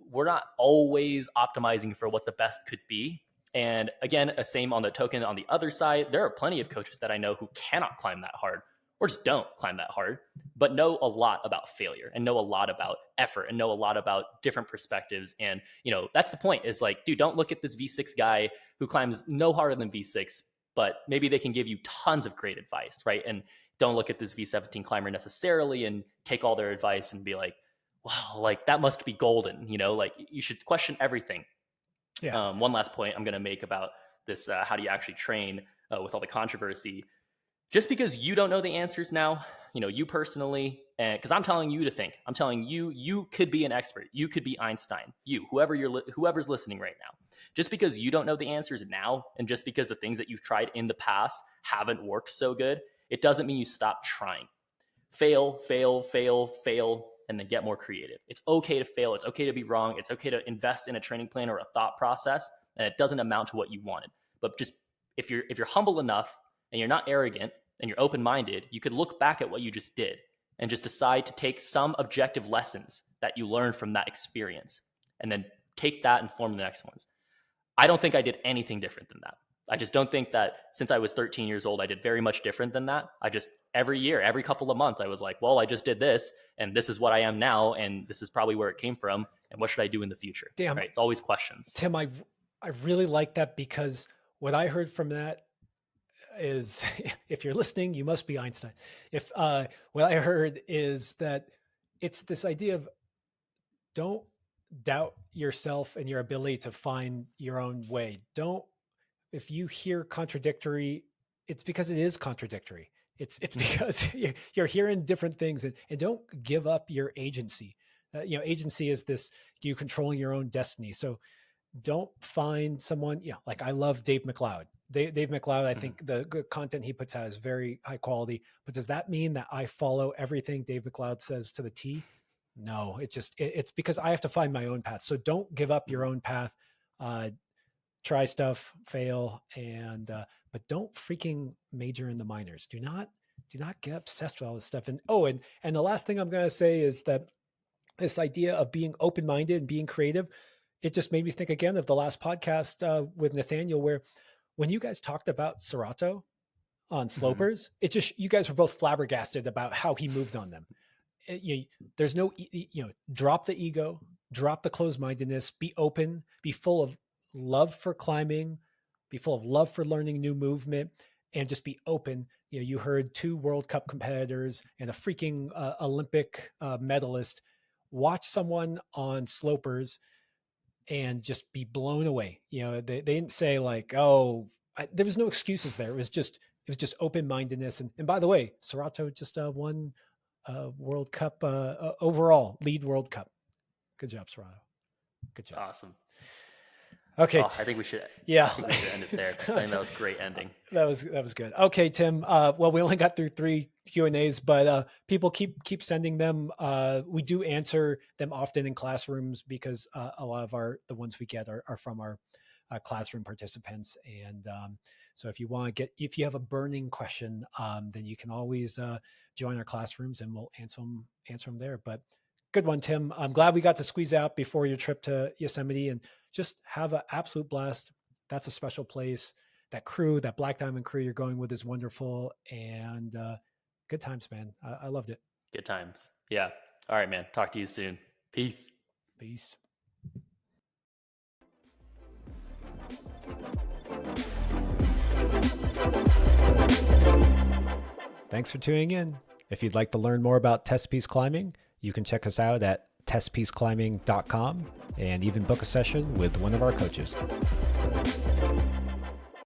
we're not always optimizing for what the best could be. And again, same on the token on the other side, there are plenty of coaches that I know who cannot climb that hard or just don't climb that hard, but know a lot about failure and know a lot about effort and know a lot about different perspectives. And, that's the point is like, dude, don't look at this V6 guy who climbs no harder than V6, but maybe they can give you tons of great advice, right? And don't look at this V17 climber necessarily and take all their advice and be like, wow, like that must be golden, like you should question everything. Yeah. One last point I'm going to make about this, how do you actually train with all the controversy? Just because you don't know the answers now, you personally, and because I'm telling you to think, I'm telling you, you could be an expert. You could be Einstein, whoever's listening right now. Just because you don't know the answers now, and just because the things that you've tried in the past haven't worked so good, it doesn't mean you stop trying. Fail, fail, fail, fail, and then get more creative. It's okay to fail. It's okay to be wrong. It's okay to invest in a training plan or a thought process, and it doesn't amount to what you wanted. But just if you're humble enough and you're not arrogant and you're open-minded, you could look back at what you just did and just decide to take some objective lessons that you learned from that experience and then take that and form the next ones. I don't think I did anything different than that. I just don't think that since I was 13 years old, I did very much different than that. I just, every year, every couple of months, I was like, well, I just did this, and this is what I am now, and this is probably where it came from, and what should I do in the future? Damn. Right? It's always questions. Tim, I really like that, because what I heard from that is, if you're listening, you must be Einstein. If what I heard is that it's this idea of don't doubt yourself and your ability to find your own way. If you hear contradictory, it's because it is contradictory. It's because you're hearing different things, and don't give up your agency. Agency is this, you controlling your own destiny. So don't find someone, like I love Dave McLeod. Dave McLeod, I think the good content he puts out is very high quality, but does that mean that I follow everything Dave McLeod says to the T? No, it's because I have to find my own path. So don't give up your own path. Try stuff, fail, and but don't freaking major in the minors. Do not get obsessed with all this stuff. And and the last thing I'm going to say is that this idea of being open-minded and being creative, it just made me think again of the last podcast with Nathaniel, where when you guys talked about Serato on slopers, it just, you guys were both flabbergasted about how he moved on them. There's no, drop the ego, drop the closed-mindedness, be open, be full of love for climbing, be full of love for learning new movement, and just be open. You heard 2 World Cup competitors and a freaking Olympic medalist watch someone on slopers and just be blown away. They didn't say like, oh, there was no excuses there. It was just open-mindedness. And by the way, Serato just won World Cup overall, lead World Cup. Good job, Serato. Good job. Awesome. Okay. I think we should. Yeah. I think we should end it there. I think that was a great ending. That was good. Okay, Tim. Well, we only got through 3 Q&As, but people keep sending them. We do answer them often in classrooms, because a lot of the ones we get are from our classroom participants. And so if you have a burning question, then you can always join our classrooms, and we'll answer them there. But good one, Tim. I'm glad we got to squeeze out before your trip to Yosemite, and just have an absolute blast. That's a special place. That crew, that Black Diamond crew you're going with is wonderful, and good times, man. I loved it. Good times. Yeah. All right, man. Talk to you soon. Peace. Peace. Thanks for tuning in. If you'd like to learn more about Testpiece climbing, you can check us out at testpiececlimbing.com and even book a session with one of our coaches.